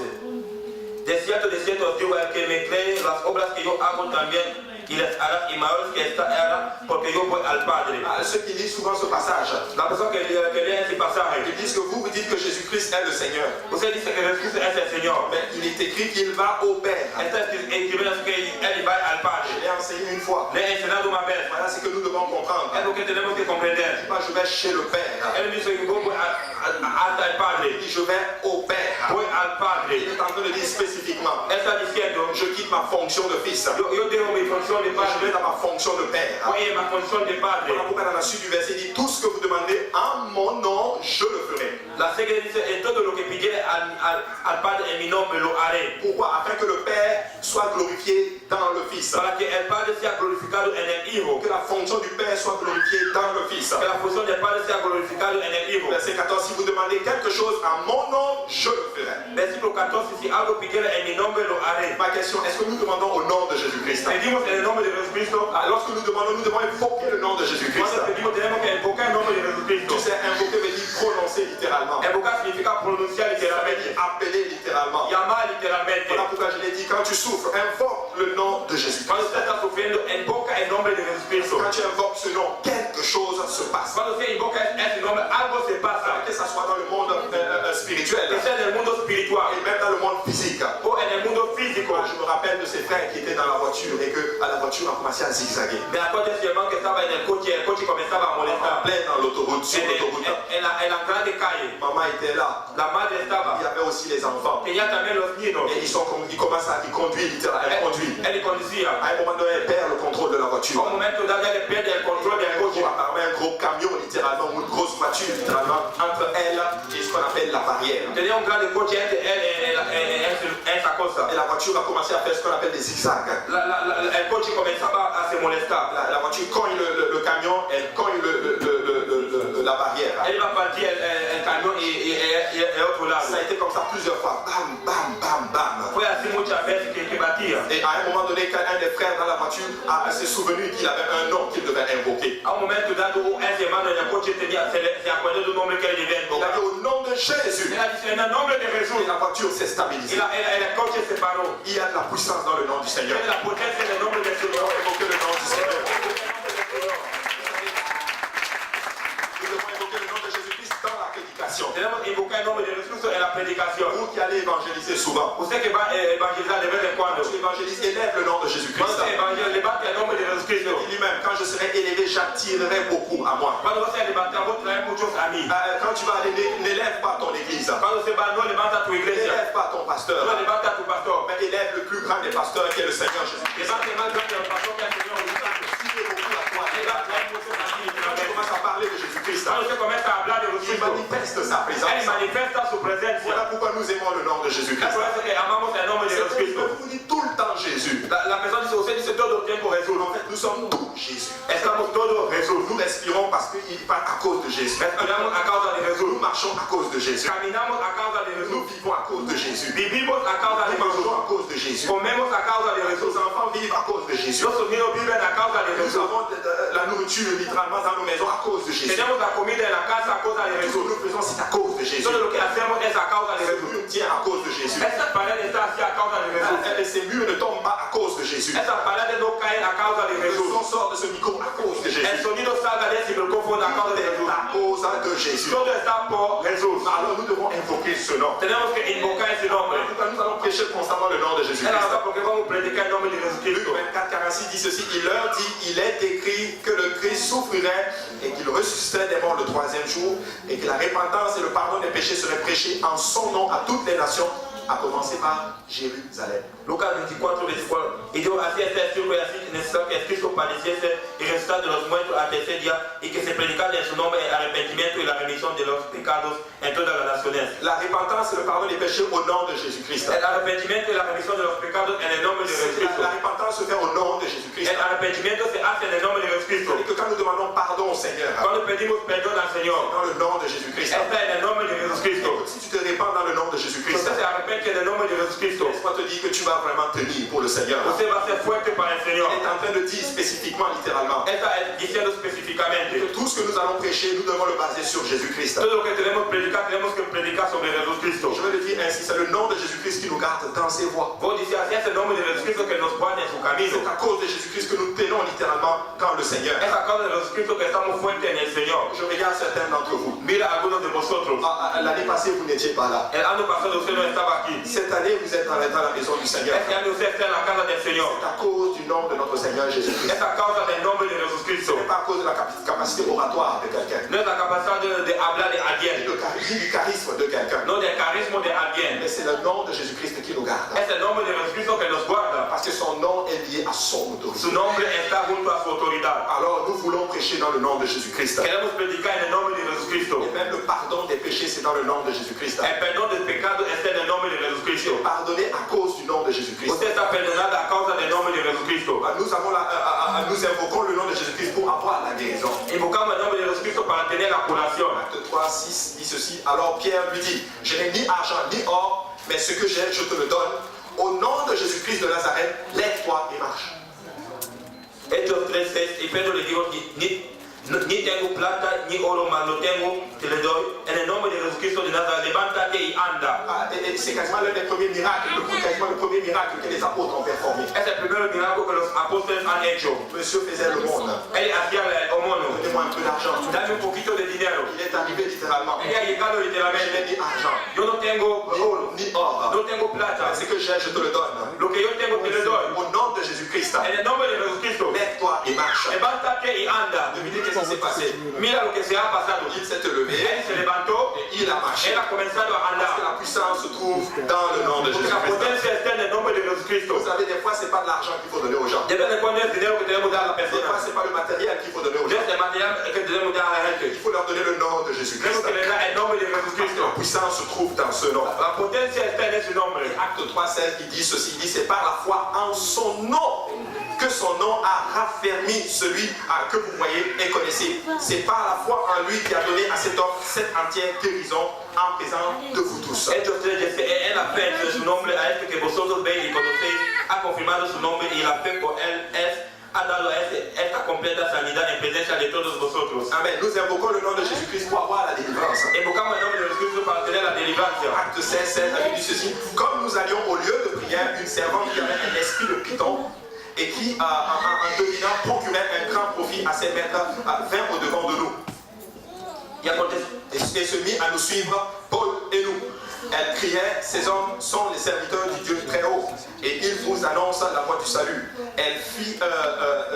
De cierto os digo, el que me cree que las obras que yo hago también y les hará y mayores que esta era porque yo voy al Padre. Ceux qui lisent souvent ce passage, La persona que lee ese pasaje, ils disent que vous dites que Jésus-Christ est le Seigneur. usted dice que Jesucristo es el Señor. Mais il est écrit qu'il va au Père. Está escribiendo que él va al Je Padre. l'ai enseigné une fois. Le he enseñado una vez. Voilà ce que nous devons comprendre. Es lo que tenemos que comprender. Moi, je vais chez le Père. Él dice que yo voy hasta el Padre. Il dit, je vais au Père. Voy al Il Padre. est en train de dire spécifiquement, Está diciendo, je quitte ma fonction de fils. yo dejo mi función de Je Padre. vais dans ma fonction de Père. Voy en ma función de Padre. Voilà pourquoi dans la suite du verset, il dit, tout ce que vous demandez en mon nom, je le ferai. La serie dice, en todo lo que pidiere al Padre en mi nombre lo haré. Pourquoi? Afin que le Père soit glorifié dans le Fils. Para que el Padre sea glorificado en el Hijo. Que la fonction du Père soit glorifiée dans le Fils. Que la función del Padre sea glorificado en el Hijo. Verset 14, si vous demandez quelque chose en mon nom, je le ferai. Versículo 14, si algo pidiere en mi nombre lo haré. Ma question, est-ce que nous demandons au nom de Jésus-Christ? Pedimos en el nombre de Jesucristo. Lorsque nous devons invoquer le nom de Jésus-Christ. Cuando pedimos tenemos que invocar el nombre de Jesucristo. Tu sais, invoquer veut dire prononcer littéralement. Invocar significa pronunciar Ça veut literalmente. dire appeler littéralement. Llamar literalmente. Voilà pourquoi je l'ai dit, quand tu souffres, invoque le nom de Jésus-Christ. Cuando usted está sufriendo, invoca el nombre de Jesucristo. Quand tu invoques ce nom, quelque chose se passe. Cuando usted invoca ese nombre, algo se pasa. Que ce soit dans le monde spirituel, Que sea en el mundo espiritual et même dans le monde physique. o en el mundo físico. Je me rappelle de ces frères qui étaient dans la voiture et que la voiture a commencé à zigzaguer. Me acuerdo de ese hermano que estaba en el coche comenzaba a En molestar. plein dans l'autoroute, sur l'autoroute. En la grande calle. Maman était là. La madre estaba. Il y avait aussi les enfants. Tenía también los niños. Et ils commencent à conduire littéralement. Elle conduit. Él conducía. À un moment donné, elle perd le contrôle de la voiture. A un momento dado, él pierde el control del coche. Apparemment, un gros camion, littéralement, ou une grosse voiture, littéralement, entre elle et ce qu'on appelle la barrière. Tenía un grande coche entre él en esa cosa. Et la voiture a commencé à faire ce qu'on appelle des zigzags. El coche comenzaba a se molestar. La voiture cogne le camion, elle cogne la barrière. Él iba a partir el camión y el otro lado. Ça a été comme ça plusieurs fois. Bam, bam, bam, bam. Fue así muchas veces que batía. Et à un moment donné, quand un des frères dans la voiture s'est souvenu qu'il avait un nom qu'il devait invoquer. A un momento dado, ese hermano en el coche se acordó de un nombre que él debía Il a invocar. dit au nom de Jésus. Él ha dicho, en el nombre de Jesús. Et la voiture s'est stabilisée. El coche se paró. Il y a de la puissance dans le nom du Seigneur. Tiene la potencia en el nombre del Señor. Invoquer le nom du Seigneur. Nous devons invoquer le nom de Jésus-Christ dans la prédication. Tenemos que invocar el nombre de Jesucristo en la predicación. Vous qui allez évangéliser souvent. Usted que va a evangelizar de vez en cuando. Tu évangélises, élève le nom de Jésus-Christ. Cuando usted evangeliza, levante el nombre de Jesucristo. Il dit lui-même, quand je serai élevé, j'attirerai beaucoup à moi. Cuando vas a levantar, vos traer muchos a mí. Quand tu vas aller, n'élève pas ton église. Cuando se va, no levanta tu iglesia. N'élève pas ton pasteur. No levanta tu pastor. Mais élève le plus grand des pasteurs qui est le Seigneur Jésus-Christ. Levante el más grande del pastor que es el Señor Jesucristo. S'il est beaucoup à toi, Él va a traer muchos a mí. quand tu commences à parler de Jésus-Christ, Cuando se comienza a hablar de il Jesucristo, manifeste sa Él présence. manifiesta su Voilà presencia. pourquoi nous aimons le nom de Es Jésus-Christ. por eso que amamos el nombre de Je Jesucristo. vous dis tout le temps Jésus. La persona dice, usted dice todo el tiempo Jesús. En fait, nous sommes tous Jésus. Estamos todos Jesús. Nous respirons parce qu'il parle à cause de Jésus. Respiramos a causa de Nous Jesús. marchons à cause de Jésus. Caminamos a causa de Nous Jesús. vivons à cause de Jésus. Vivimos a causa de Nous Jesús. mangeons à cause de Jésus. Comemos a causa de Jesús. Nos enfants vivent à cause de Jésus. Los niños viven a causa de Nous Jesús. avons la nourriture littéralement dans nos maisons à cause de Jésus. Tenemos la comida en la casa a causa de Tout ce que Jesús. nous faisons, c'est à cause de Jésus. Todo lo que hacemos es a causa de Ce Jesús. mur tient à cause de Jésus. Esta pared está así a causa de Jesús. Et ces murs ne tombent pas à cause de Jésus. Esta pared no cae a causa de Le Jesús. son sort de ce micro à cause de Jésus. El sonido salga de ese micrófono a causa de C'est Jesús. à cause de Jésus. Todo está por Jesús. Alors nous devons invoquer ce nom. Tenemos que invocar ese nombre. Nous allons prêcher constamment le nom de Es la Jésus-Christ. razón porque vamos a predicar el nombre de Luc Jesucristo. 24, 46 dit ceci, il leur dit, il est écrit que le Christ souffrirait et qu'il ressusciterait des morts le troisième jour et que la repentance et le pardon des péchés seraient prêchés en son nom à toutes les nations, a commencé par Jérusalem. Lucas 24, 24. Y Dios así está escrito y así necesario que Cristo padeciese y resucitara de los muertos al tercer día y que se predicara en su nombre el arrepentimiento y la remisión de los pecados en todas las naciones. La repentance et le pardon des péchés au nom de Jésus-Christ. El arrepentimiento y la remisión de los pecados en el nombre de Jesucristo. La repentance se fait au nom de Jésus-Christ. El arrepentimiento se hace en el nombre de Jesucristo. Et que quand nous demandons pardon au Seigneur, Cuando pedimos perdón al Señor, dans le nom de Jésus-Christ, está en el nombre de Jesucristo. si tu te répands dans le nom de Jésus-Christ, Usted se arrepiente en el nombre de Jesucristo. laisse-moi te dire que tu vas vraiment tenir pour le Seigneur. Usted va a ser fuerte para el Señor. Il est en train de dire spécifiquement, littéralement, Está diciendo específicamente. que tout ce que nous allons prêcher, nous devons le baser sur Jésus-Christ. Todo lo que tenemos que predicar sobre Jesucristo. Je vais le dire ainsi, c'est le nom de Jésus-Christ qui nous garde dans ses voies. Vos dice así es el nombre de Jesucristo que nos cause de Jésus-Christ que nous tenons littéralement dans le Seigneur. Es a causa de Jesucristo que estamos fuertes en el Señor. Je regarde certains d'entre vous. Mira algunos de vosotros. L'année passée, vous n'étiez pas là. El año pasado usted no estaba aquí. Cette année, vous êtes dans la maison du Seigneur. Este año usted está en la casa del Señor. C'est à cause du nom de notre Seigneur Jésus-Christ. Es a causa del nombre de Jesucristo. Ce n'est pas à cause de la capacité oratoire de quelqu'un. No es la capacidad de hablar de alguien. Ni du charisme de quelqu'un. No del carisma de alguien. Mais c'est le nom de Jésus-Christ qui nous garde. Es el nombre de Jesucristo que nos guarda. Parce que son nom est lié à son autorité. Su nombre está junto a su autoridad. Alors nous voulons prêcher dans le nom de Jésus-Christ. Queremos predicar en el nombre de Jesucristo. Et même le pardon des péchés, c'est dans le nom de Jésus-Christ. El perdón del pecado está en el nombre de Jesucristo. Pardonné à cause du nom de Jésus-Christ. Usted está perdonado a causa del nombre de Jesucristo. Nous invoquons le nom de Jésus-Christ pour avoir la guérison. Invocamos el nombre de Jesucristo para tener la curación. Acte 3, 6 dit ceci. Alors Pierre lui dit, je n'ai ni argent ni or, mais ce que j'ai, je te le donne. Au nom de Jésus-Christ de Nazareth, lève-toi et marche. Hechos 3:6, y Pedro le dijo, ni tengo plata ni oro, mas lo tengo, te le doy. En el nombre de Jesucristo de Nazaret, levántate y anda. C'est quasiment l'un des premiers miracles, quasiment le premier miracle que les apôtres ont performé. Es el primer milagro que los apóstoles han hecho. Monsieur faisait le monde. Él hacía el mono. Donnez-moi un peu d'argent. Dame un poquito de dinero. Il est arrivé littéralement. Él ha llegado Je n'ai literalmente. ni argent, Yo no tengo oro, ni or. no tengo plata. Ce que j'ai, je te le donne. Lo que yo tengo te lo doy. Au nom de Jésus-Christ, En el nombre de Jesucristo, lève-toi et marche. levántate y anda. Devinez qu'est-ce qui s'est passé. Mira lo que se ha pasado. Il s'est levé Él se levantó, et il a marché. él ha comenzado a Parce que andar. la puissance se trouve dans le nom de Porque la Jésus-Christ. potencia está en el nombre de Jesucristo. Vous savez, des fois, ce n'est pas de l'argent qu'il faut donner aux gens. De vez en cuando es dinero que tenemos que dar a la Des fois, persona. ce n'est pas le matériel qu'il faut donner aux No gens. es el material que tenemos que dar a la gente. Il faut leur donner le nom de Jésus-Christ. Tenemos que le dar el nombre de Parce que Jesucristo. la puissance se trouve dans ce nom. La potencia está en ese nombre. Acte 3:16, il dit ceci, il dit c'est par la foi en son nom que son nom a raffermi celui que vous voyez et connaissez. C'est par la foi en lui qui a donné à cet homme cette entière guérison en présence de vous tous. Hechos 3:10, él ha fecho su nombre a este que vosotros veis y conocéis, ha confirmado su nombre y la fe por él ha dado a esta completa sanidad en presencia de todos vosotros. Amen. Nous invoquons le nom de Jésus-Christ pour avoir la délivrance. Invocamos el nombre de Jesucristo para tener la delivencia. Acte 16, avait dit ceci. Comme nous allions au lieu de prière, une servante qui avait un esprit de python et qui, en devinant, procurait un grand profit à ses maîtres, vint au-devant de nous. Et se mit à nous suivre, Paul et nous. Elle criait, ces hommes sont les serviteurs du Dieu très haut et ils vous annoncent la voie du salut. Elle fit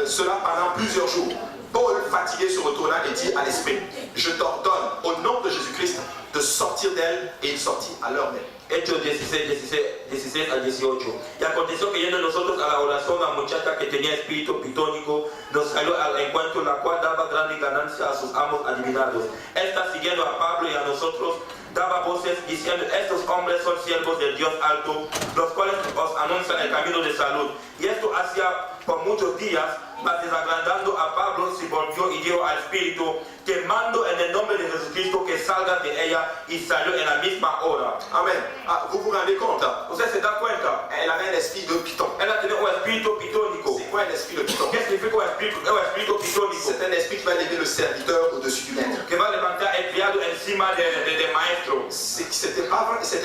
cela pendant plusieurs jours. Paul, fatigué, se retourna et dit à l'esprit, je t'ordonne au nom de Jésus-Christ de sortir d'elle, et il sortit à l'heure même. Hechos 16 al 18. Y aconteció que yendo nosotros a la oración, la muchacha que tenía espíritu pitónico nos salió al encuentro, la cual daba grande ganancia a sus amos adivinados. Esta, siguiendo a Pablo y a nosotros, daba voces diciendo, estos hombres son siervos del Dios alto, los cuales os anuncian el camino de salud. Y esto hacía por muchos días, mas desagradando a Pablo, se volvió y dijo al espíritu, te mando en el nombre de Jesucristo que salga de ella, y salió en la misma hora. Amen. Vous vous rendez compte? Usted se da cuenta. Elle avait un esprit de python. Ella tenía un espíritu pitónico. C'est quoi un esprit de python? ¿Qué significa un espíritu pitónico? C'est un esprit qui va lever le serviteur au-dessus du maître. Que va a levantar el criado encima del maestro. C'était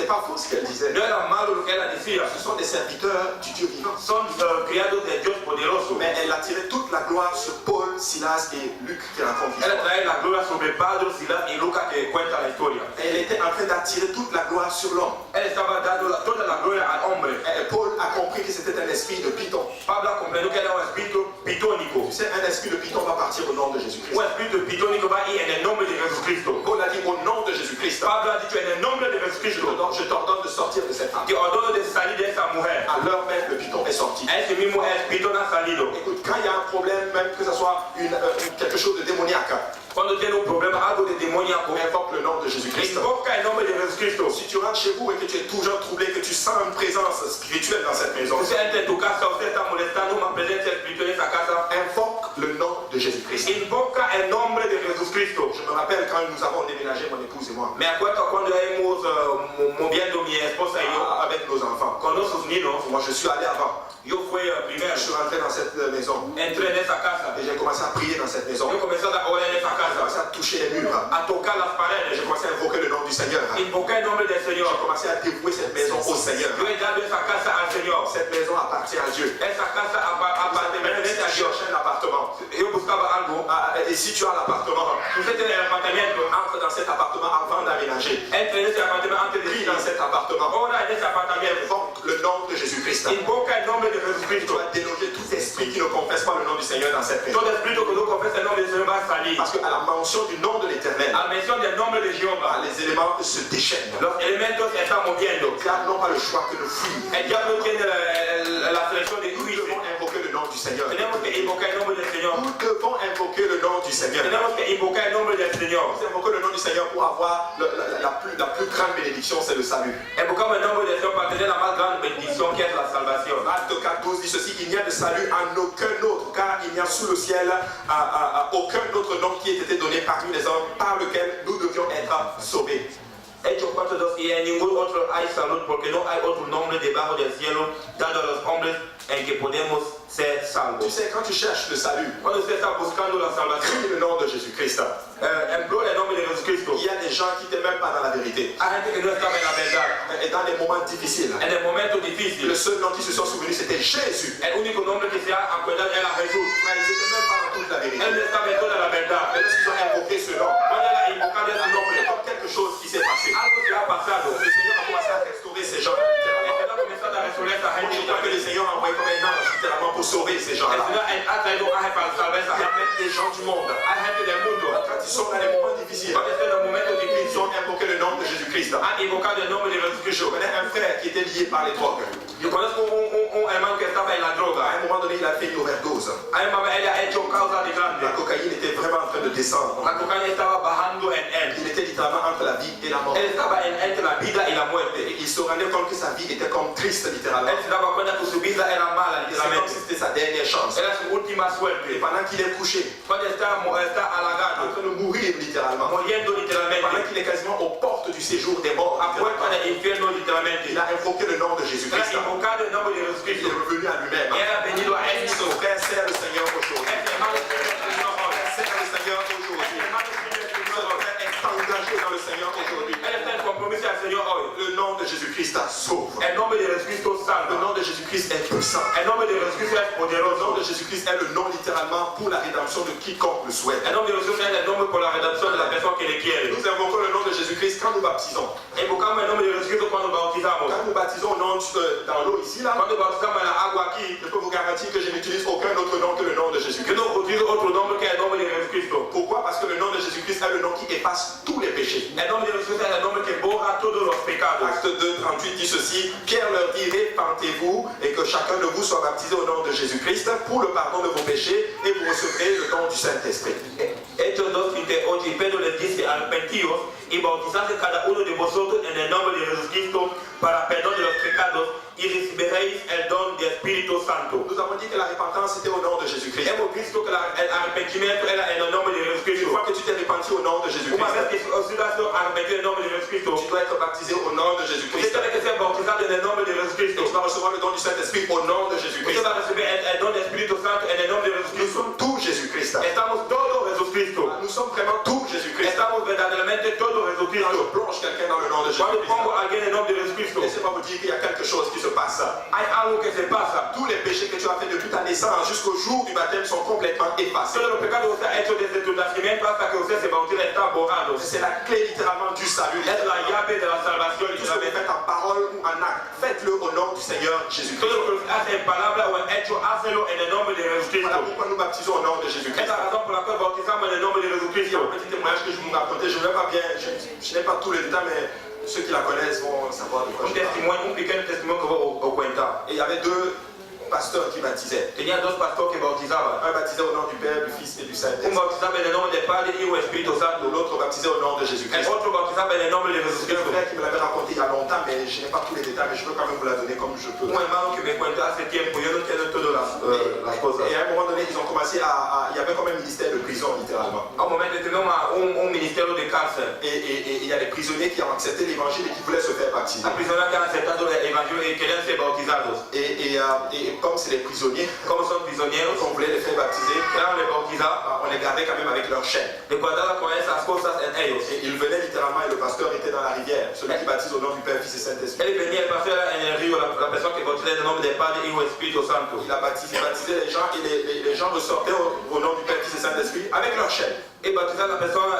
pas faux ce qu'elle disait. No era malo lo que ella decía. Ce sont des serviteurs du Dieu vivant. Son criados de Dios poderoso. Mais elle attirait toute la gloire sur Paul, Silas et Luc qui racontent Ella l'histoire. trae la gloria sobre Pedro, Silas y Lucas que cuenta la historia. Elle était en train d'attirer toute la gloire sur l'homme. Él estaba dando toda la gloria al hombre. Paul a compris que c'était un esprit de python. Pablo comprendió que era un espíritu pitónico. Tu sais, un esprit de python va partir au nom de Jésus-Christ. Un espíritu pitónico va a ir en el nombre de Jesucristo. Paul a dit au nom de Jésus-Christ. Pablo ha dicho en el nombre de Jesucristo. Je t'ordonne de sortir de cette femme. Te ordeno de salir de esa mujer. À l'heure même, le python est sorti. A ese mismo espíritu ha salido. Écoute, quand il y a un problème, même que ce soit quelque chose de démoniaque, Cuando tiene un problema, algo de demoníaco, invoque le nom de Jésus-Christ. invoca el nombre de Jesucristo. Si tu rentres chez vous et que tu es toujours troublé, que tu sens une présence spirituelle dans cette maison, Usted entra en tu casa, usted está molestando una presencia espiritual en esa casa. invoque le nom de Jésus-Christ. Invoca el nombre de Jesucristo. Je me rappelle quand nous avons déménagé, mon épouse et moi, Me acuerdo cuando hemos moviendo mi esposa y yo avec nos enfants. con nuestros niños. Moi, je suis allé avant. Yo fui primero, Je suis rentré dans cette maison entré en esa casa. et j'ai commencé à prier dans cette maison. Yo comencé a orar en esa J'ai commencé casa, à toucher les murs. a tocar las paredes. J'ai commencé à invoquer le nom du Seigneur. Invoqué el nombre del J'ai Señor. commencé à dévouer cette maison au Seigneur. Yo he dado esa casa al Señor. Cette maison appartient à Dieu. Esa casa Vous aparte savez, Et si tu as l'appartement, entre dans cet appartement avant d'aménager. Prie dans cet appartement. Invoque le nom de Jésus-Christ. Tu dois déloger tout esprit qui ne confesse pas le nom du Seigneur dans cette maison. Parce qu'à la mention du nom de l'Éternel, les éléments se déchaînent. Tu n'as non pas le choix que de fuir. Nous devons invoquer le nom du Seigneur. Nous devons invoquer le nom du Seigneur. Nous invoquons le nom du Seigneur pour avoir la plus grande bénédiction, c'est le salut. Acte 4, 12 dit ceci: il n'y a de salut en aucun autre, car il n'y a sous le ciel aucun autre nom qui ait été donné parmi les hommes par lequel nous devions être sauvés. Hechos 4:2, y en ningún otro hay salud, porque no hay otro nombre debajo del cielo dado a los hombres en que podemos ser salvos. Tu sais, quand tu cherches le salut, cuando usted está buscando la salvación, le nom de Jésus-Christ. Implora el nombre de Jesucristo. Il y a des gens qui n'étaient même pas dans la vérité. Hay gente que no estaba en la verdad. Et dans des moments difficiles, en el momento difícil, le seul nom qui se sont souvenus, c'était Jésus. El único nombre que se ha acordado era Jesús. Mais ils n'étaient même pas dans toute la vérité. Él no estaba en toda la verdad. Mais lorsqu'ils ont invoqué ce nom, cuando él ha invocado ese nombre, comme quelque chose qui s'est passé. Algo se ha pasado. Le Seigneur a commencé à restaurer ces gens. Je crois que le Seigneur a envoyé comme un ange littéralement pour sauver ces gens-là. Il y a même des gens du monde. Quand ils sont dans les moments difficiles, ils ont invoqué le nom de Jésus-Christ. Je connais un frère qui était lié par les drogues. Yo conozco un hermano que estaba en la droga. À un moment donné, il a fait une overdose. La cocaïne était vraiment en train de descendre. La cocaína estaba bajando en él. Il était littéralement entre la vie et la mort. Él estaba entre la vida y la muerte. Et il se rendait compte que sa vie était comme triste littéralement. Él se daba cuenta que su vida era mala literalmente. C'était sa dernière chance. Era su última suerte. Et pendant qu'il est couché, cuando está alagado, en train de mourir littéralement, muriendo literalmente, pendant qu'il est quasiment aux portes du séjour des morts, a puerta del infierno literalmente, il a invoqué le nom de Jésus-Christ. Il est revenu à lui-même. Son frère sert le Seigneur aujourd'hui. Sert le Seigneur aujourd'hui. Son frère est engagé dans le Seigneur aujourd'hui. Le nom de Jésus-Christ sauve. Le nom de Jésus-Christ est puissant. Le nom de Jésus-Christ est le nom littéralement pour la rédemption de quiconque le souhaite. Nous invoquons le nom de Jésus-Christ quand nous baptisons. Quand nous baptisons au nom dans l'eau ici, là, je peux vous garantir que je n'utilise aucun autre nom que le nom de Jésus-Christ. Pourquoi? Parce que le nom de Jésus-Christ est le nom qui efface tous les péchés. Acte 2, 38 dit ceci: Pierre leur dit: répentez-vous et que chacun de vous soit baptisé au nom de Jésus-Christ pour le pardon de vos péchés et vous recevrez le don du Saint-Esprit. Hechos 2:38, y Pedro les dice: arrepentíos y bautizadse cada uno de vosotros en el nombre de Jesucristo para perdón de los pecados y recibiréis el don del Espíritu Santo. Nous avons dit que la repentance était au nom de Jésus-Christ. Hemos visto que el arrepentimiento era en el nombre de Jesucristo. Une fois que tu t'es repenti au nom de Jésus-Christ, una vez que has sido arrepentido en el nombre de Jesucristo, tu dois être baptisé au nom de Jésus-Christ. Usted tiene que ser bautizado en el nombre de Jesucristo. Tu vas recevoir le don du Saint-Esprit au nom de Jésus-Christ. Usted va a recibir el don del Espíritu Santo en el nombre de Jesucristo. Nous sommes tous Jésus-Christ. Estamos todos Jesucristo. Nous sommes vraiment tous Jésus-Christ. Estamos verdaderamente todos Jesucristo. Quand je plonge quelqu'un dans le nom de Jésus-Christ, cuando pongo a alguien en el nombre de Jesucristo, laissez-moi vous dire qu'il y a quelque chose qui se passe. Hay algo que se pasa. Tous les péchés que tu as fait depuis ta naissance jusqu'au jour du baptême sont complètement effacés. Todos los pecados que usted ha hecho desde tu nacimiento hasta que usted se bautiza están borrados. C'est la clé littéralement du salut. Es la llave de la salvación. Tout ce que vous faites en parole ou en acte, faites-le au nom du Seigneur Jésus-Christ. Todo lo que usted hace en palabra o en hecho, hácelo en el nombre de Jesucristo. Voilà pourquoi nous baptisons au nom de Jésus-Christ. Es la razón por la cual bautizamos en el nombre de Jesucristo. Un petit témoignage que je vous racontais, je ne vais pas bien, je n'ai pas tous les détails, mais ceux qui la connaissent vont savoir de quoi je parle. Un pequeño testimonio que voy a contar. Et il y avait deux pasteurs qui baptisaient. Tenía dos pastores que bautizaban. Un baptisait au nom du Père, du Fils et du Saint-Esprit. Un bautizaba en el nombre del Padre y del Espíritu Santo. L'autre baptisait au nom de Jésus-Christ. El otro bautizaba en el nombre de C'est un Jesucristo. frère qui me l'avait raconté il y a longtemps, mais je n'ai pas tous les détails, mais je veux quand même vous la donner comme je peux. Un hermano que me cuenta hace tiempo, yo no entiendo todas las cosas. Et à un moment donné, ils ont commencé il y avait comme un ministère de prison littéralement. A un momento tenemos un ministerio de cárcel. Et il y a des prisonniers qui ont accepté l'évangile et qui voulaient se faire baptiser. Hay prisioneros que han aceptado el evangelio y quieren ser bautizados. Et comme c'est les prisonniers, como son prisioneiros, on voulait les faire baptiser, eran les bautizados, on les gardait quand même avec leur chaîne. les guardaban con esas cosas en ellos. Et ils venaient littéralement et le pasteur était dans la rivière, celui qui baptise au nom du Père, Fils et Saint-Esprit. Él venía, el pastor era en el río, la persona que bautiza en el nombre del Padre, Hijo y Espíritu Santo. Il a baptisé les gens et les gens ressortaient au nom du Père, Fils et Saint-Esprit avec leur chaîne. Y bautizar a la persona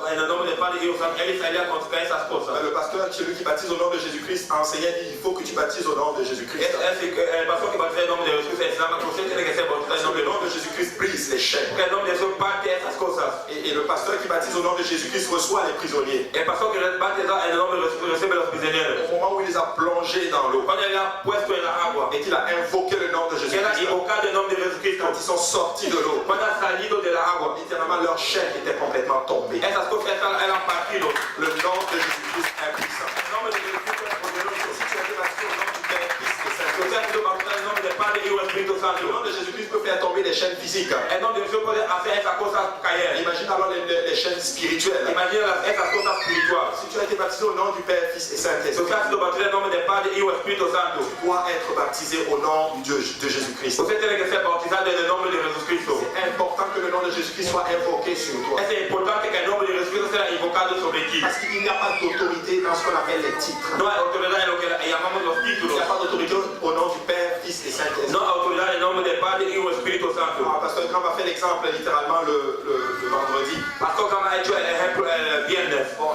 en el nombre del Padre, Hijo y Santo. Él salía con esas cosas. Le pasteur, celui qui baptise au nom de Jésus-Christ, enseignait, dit il faut que tu baptises au nom de Jésus-Christ. El pastor que bautiza en el nombre de Jesús enseñaba que usted tiene que ser bautizado en Le nom de Jésus-Christ brise les chaînes. el nombre de Jesús parte esas cosas. Et le pasteur qui baptise au nom de Jésus-Christ reçoit les prisonniers. El pastor que bautiza en el nombre de Jesús recibe los prisioneros. Au moment où il les a plongés dans l'eau, Cuando él ha puesto en la agua, et qu'il a invoqué le nom de él ha Jésus-Christ, invocado el nombre de Jesucristo. quand ils sont sortis de l'eau, Cuando ha salido de la agua, littéralement leur chaîne était complètement tombée. esas cosas eran partido. Le nom de Jésus-Christ est puissant. El nombre de Jesucristo es poderoso. Si tu as été baptisé au nom du Père, Fils et Saint-Esprit, Usted ha sido bautizado en el nombre del Padre, Hijo y Espíritu le Santo. nom de Jésus-Christ peut faire tomber les chaînes physiques. El nombre de Jesús puede hacer esas cosas caer. Imagine alors les chaînes spirituelles. Imagina esas cosas espirituales. Si tu as été baptisé au nom du Père, Fils et Si Saint-Esprit, usted ha sido bautizado en el nombre del Padre, Hijo y Espíritu Santo, tu dois être baptisé au nom de Jésus-Christ. usted tiene que ser bautizado en el nombre de Jesucristo. C'est important que le nom de Jésus-Christ soit invoqué sur toi. Es importante que el nombre de Jesucristo sea invocado sobre ti. Parce qu'il n'y a pas d'autorité dans ce qu'on appelle les titres. No hay autoridad en lo que llamamos los Il títulos. n'y a pas d'autorité au nom du Père, Fils et Saint-Esprit. No hay autoridad en el nombre del Padre, Hijo y Espíritu Santo. Pasteur Grand m'a fait l'exemple littéralement le vendredi. Pastor Gama ha hecho el ejemplo el viernes. Bon,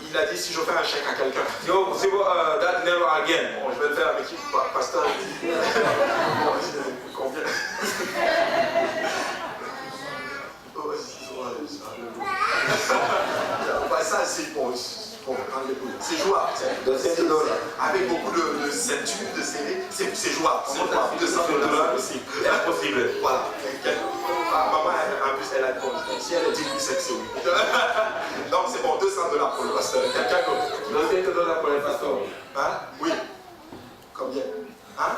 il a dit si je fais un chèque à quelqu'un, Yo, si vos das dinero a alguien, bon, je vais le faire avec qui? Pasteur, il dit bon, combien? Ça, c'est bon. Bon, c'est jouable. Avec beaucoup de ceintures, de CD, c'est jouable. C'est jouable. 200 $, c'est possible. Voilà. Maman, en plus, elle a bon. Si elle est dit oui, c'est que c'est oui. Donc, c'est bon, 200 $ pour le pasteur. Quelqu'un d'autre? 200 $ pour le pastor. Hein? Oui. Combien? Hein?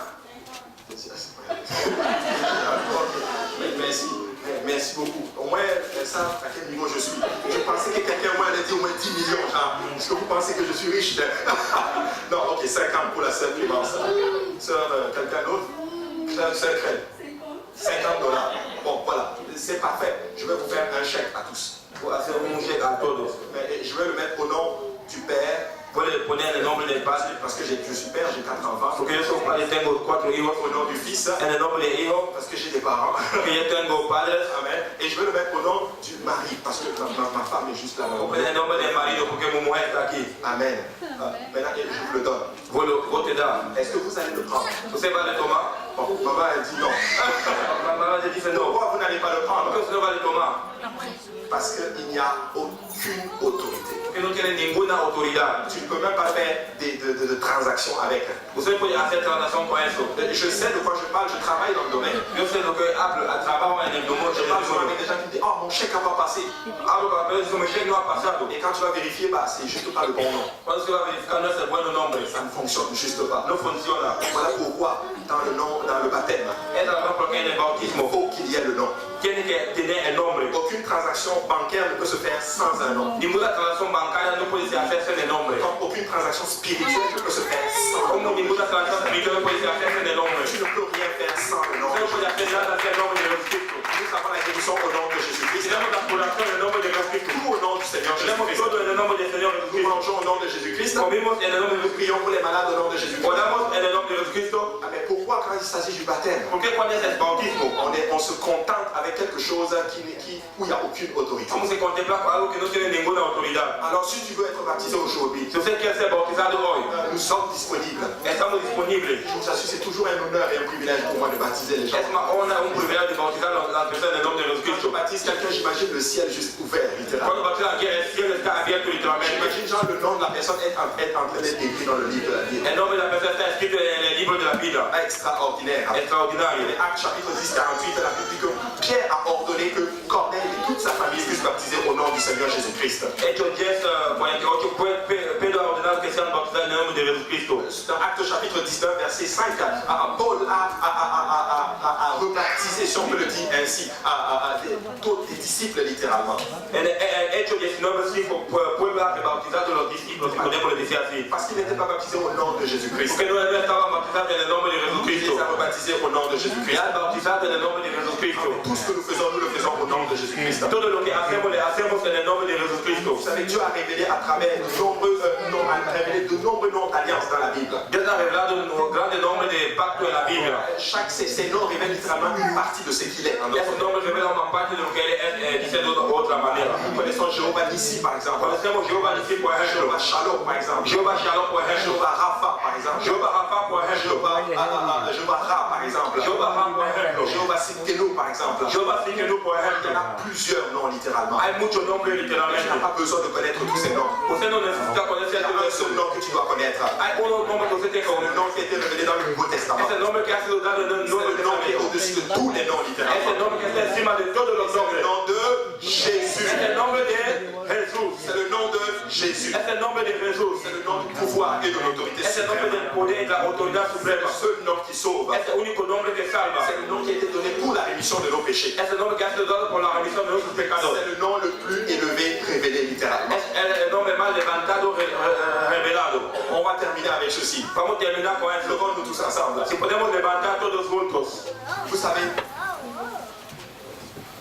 Merci. Merci beaucoup. Au moins, ça, à quel niveau je suis? Je pensais que quelqu'un allait dire au moins 10 millions. Genre. Est-ce que vous pensez que je suis riche? Non, ok, 50 pour la sœur Clémence. Sœur, quelqu'un d'autre? Sœur Crème. 50 $. Bon, voilà, c'est parfait. Je vais vous faire un chèque à tous. Mais je vais le mettre au nom du Père. Puede poner el nombre del Padre, parce que je suis père, j'ai 4 enfants. Porque yo soy padre, tengo 4 hijos. Au nom du Fils, en el nombre del Hijo, parce que j'ai des parents. Que yo tengo padres. Amen. Et je vais le mettre au nom du mari, parce que ma femme est juste là. En el nombre del marido, porque mi mujer está aquí. Amen. Maintenant, je vous le donne. Vos te da. Est-ce que vous allez le prendre? Usted va a le tomar? Bon, maman elle dit non. Maman elle dit non. Pourquoi vous n'allez pas le prendre? Porque usted no va a le tomar. Parce qu'il n'y a aucune autorité. Que no tiene ninguna autoridad. Tu ne peux même pas faire de transactions avec. Usted no puede hacer transacción con eso. Je sais de quoi je parle, je travaille dans le domaine. Yo sé lo que hablo, trabajo en el domaine. Je parle souvent avec des gens qui me disent oh mon chèque n'a pas passé. Hablo con la persona, mi chèque no ha pasado. Et quand tu vas vérifier, bah, c'est juste pas le bon nom. Cuando se va a verificar no es el buen nombre. Ça ne fonctionne juste pas. No funciona. Voilà pourquoi dans le baptême, es la razón por qué en el bautismo il faut qu'il y ait le nom. Tiene que tener el nombre. Aucune transaction bancaire ne peut se faire sans un nom. Ninguna transacción bancaria no puede hacerse sin el nombre. Comme aucune transaction spirituelle ne peut se faire sans le nom. Como ninguna transacción espiritual no puede hacerse sin el nombre. Tu ne peux rien faire sans le nom. No puede hacer nada sin el nombre de Jesucristo. Nous avons la guérison au nom de Jésus-Christ. Tenemos la curación en el nombre de Jesucristo. Tout au nom du Seigneur Tenemos Jésus-Christ. todo en el nombre del Señor Nous Jesucristo. mangeons au nom de Jésus-Christ. Comimos en el nombre de Nous Jesucristo. prions pour les malades au nom de Jésus-Christ. Oramos en el nombre de Jesucristo. Mais pourquoi quand il s'agit du baptême, ¿Por qué cuando es el bautismo? on se contente avec quelque chose où il n'y a aucune autorité? Vamos a contemplar con algo que no tiene ninguna autoridad. Alors si tu veux être baptisé aujourd'hui, Si usted quiere ser bautizado hoy, nous sommes disponibles. estamos disponibles. Je vous assure, c'est toujours un honneur et un privilège pour moi de baptiser les gens. Es una honra, un privilegio de bautizar a las personas en el nombre de Quand je Jesucristo. baptise quelqu'un, j'imagine le ciel juste ouvert, littéralement. Cuando bautiza a alguien, el cielo está abierto literalmente. J'imagine genre le nom de la personne être en train d'être écrit dans le livre de la vie. El nombre de la persona está escrito en el libro de la vida. Extraordinaire. Extraordinario. Actes chapitre 10, 48, la Bible dit que Pierre a ordonné que Corneille et toute sa famille puissent baptiser au nom du Seigneur Jésus-Christ. Hechos 10, 48, Pedro ha ordenado que sean bautizados en el nombre de Jesucristo. Dans Actes chapitre 19, verset 5, Paul a rebaptisé, si on peut le dire ainsi, des disciples littéralement. En Hechos 19, 5, Puebla ha rebautizado bautizato los discípulos, si podemos decir así. Parce qu'ils n'étaient pas baptisés au nom de Jésus-Christ. Porque no estaban bautizados en el nombre de Il Jesucristo. les a rebaptisés au nom de Jésus-Christ. Ya bautizados en el nombre de Jesucristo. Tout ce que nous faisons au nom de Jésus-Christ. Todo lo que hacemos, le hacemos en el nombre de Jesucristo. Vous savez, Dieu a révélé à travers de nombreux noms d'alliances dans la Bible. Dios ha revelado un grande nombre de pacto en la Biblia. Chaque ces noms révèlent littéralement une partie de ce qu'il est. Esos nombres revelan una parte de lo que él dice de otra manera. Nous connaissons Jéhovah Nissi par exemple. Conocemos Jehová Nissi, por ejemplo. Jéhovah Shalom par exemple. Jehová Shalom, por ejemplo. Jéhovah Rapha par exemple. Jehová Rapha, por ejemplo. Jéhovah Ra par exemple. Jehová Ra, por ejemplo. Jéhovah Sidkenu par exemple. Jehová Sidkenu, por Il y ejemplo. en a plusieurs noms littéralement. Hay muchos nombres Tu literalmente. n'as pas besoin de connaître tous ces noms. Usted no necesita Il conocer y a un seul nom que tu dois connaître. Hay unos nombres que usted tiene que Le conocer. nom qui a été révélé dans le Nouveau Testament. Es el nombre que ha sido dado en el C'est Nuevo le nom qui est Testamento. au-dessus de tous les noms Es littéralement. el nombre que está encima de todos los C'est le nombres. nom de Jésus. Es el nombre de Jesús. C'est le nom de Jésus. Es el nombre de Jesús. C'est le nom du pouvoir et de l'autorité Es el nombre suprême. del poder y la autoridad C'est suprema. le seul nom qui sauve. Es el único nombre que salva. C'est le nom qui a été donné pour la rémission de nos péchés. Es el nombre que ha sido dado por la remisión de nuestros pecados. C'est le nom le plus élevé révélé littéralement. Es el nombre más levantado, revelado. On va terminer avec ceci. Vamos a terminar con esto. Levons-nous tous ensemble. Si podemos levantar todos juntos. Vous savez,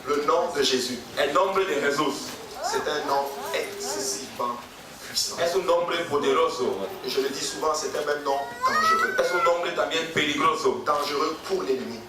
le nom de Jésus, El nombre de Jesús c'est un nom excessivement puissant. es un nombre poderoso. Et je le dis souvent, c'est un même nom dangereux. Es un nombre también peligroso. Dangereux pour l'ennemi.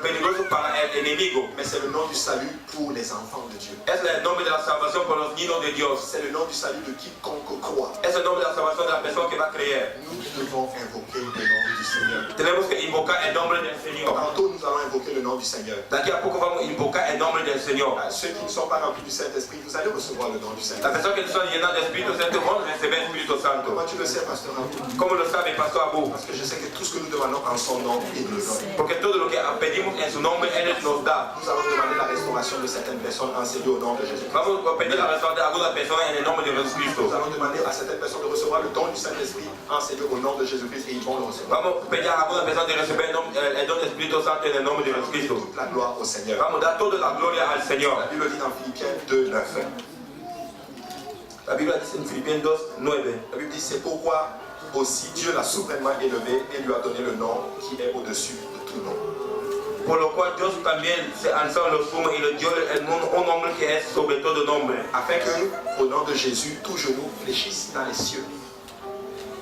Peligroso para el enemigo. Mais c'est le nom du salut pour les enfants de Dieu. Es el nombre de la salvación por los niños de Dios. C'est le nom du salut de quiconque croit. Es el nombre de la salvación de la persona que va a creer. Nous devons invoquer le nom du Seigneur. Tenemos que invocar el nombre del Señor. Tantôt, nous allons invoquer le nom du Seigneur. D'aquí a poco vamos a invocar el nombre del Señor. Ceux qui ne sont pas remplis du Saint-Esprit, vous allez recevoir le nom du Seigneur. Las personas que son llenas del Espíritu Santo van a recibir el Espíritu Santo. Comment tu le sais, Pasteur Abou? ¿Cómo lo sabe, Pastor Abu? Parce que je sais que tout ce que nous demandons en son nom, il nous le donne. Porque todo lo que pedimos en su nombre, Él nos da. Nous allons demander la restauration de certaines personnes enseignées au nom de Jésus. Vamos a pedir la restauración de algunas personas en el nombre de Jesucristo. Nous allons demander à certaines personnes de recevoir le don du Saint-Esprit enseigné au nom de Jésus-Christ et ils vont le recevoir. Vamos a pedir a algunas personas de recibir el don del Espíritu Santo en el nombre de Jesucristo. Toute la gloire au Seigneur. Vamos a dar toda la gloria al Señor. La Bible dit dans Philippiens 2, 9. La Biblia dice en Filipenses 2:9. La Bible dit c'est pourquoi aussi Dieu l'a souverainement élevé et lui a donné le nom qui est au-dessus de tout nom. Por lo cual Dios también se alzó en los sumos y le dio un nombre que es sobre todo nombre. Afin que, au nom de Jésus, tout genou fléchisse dans les cieux,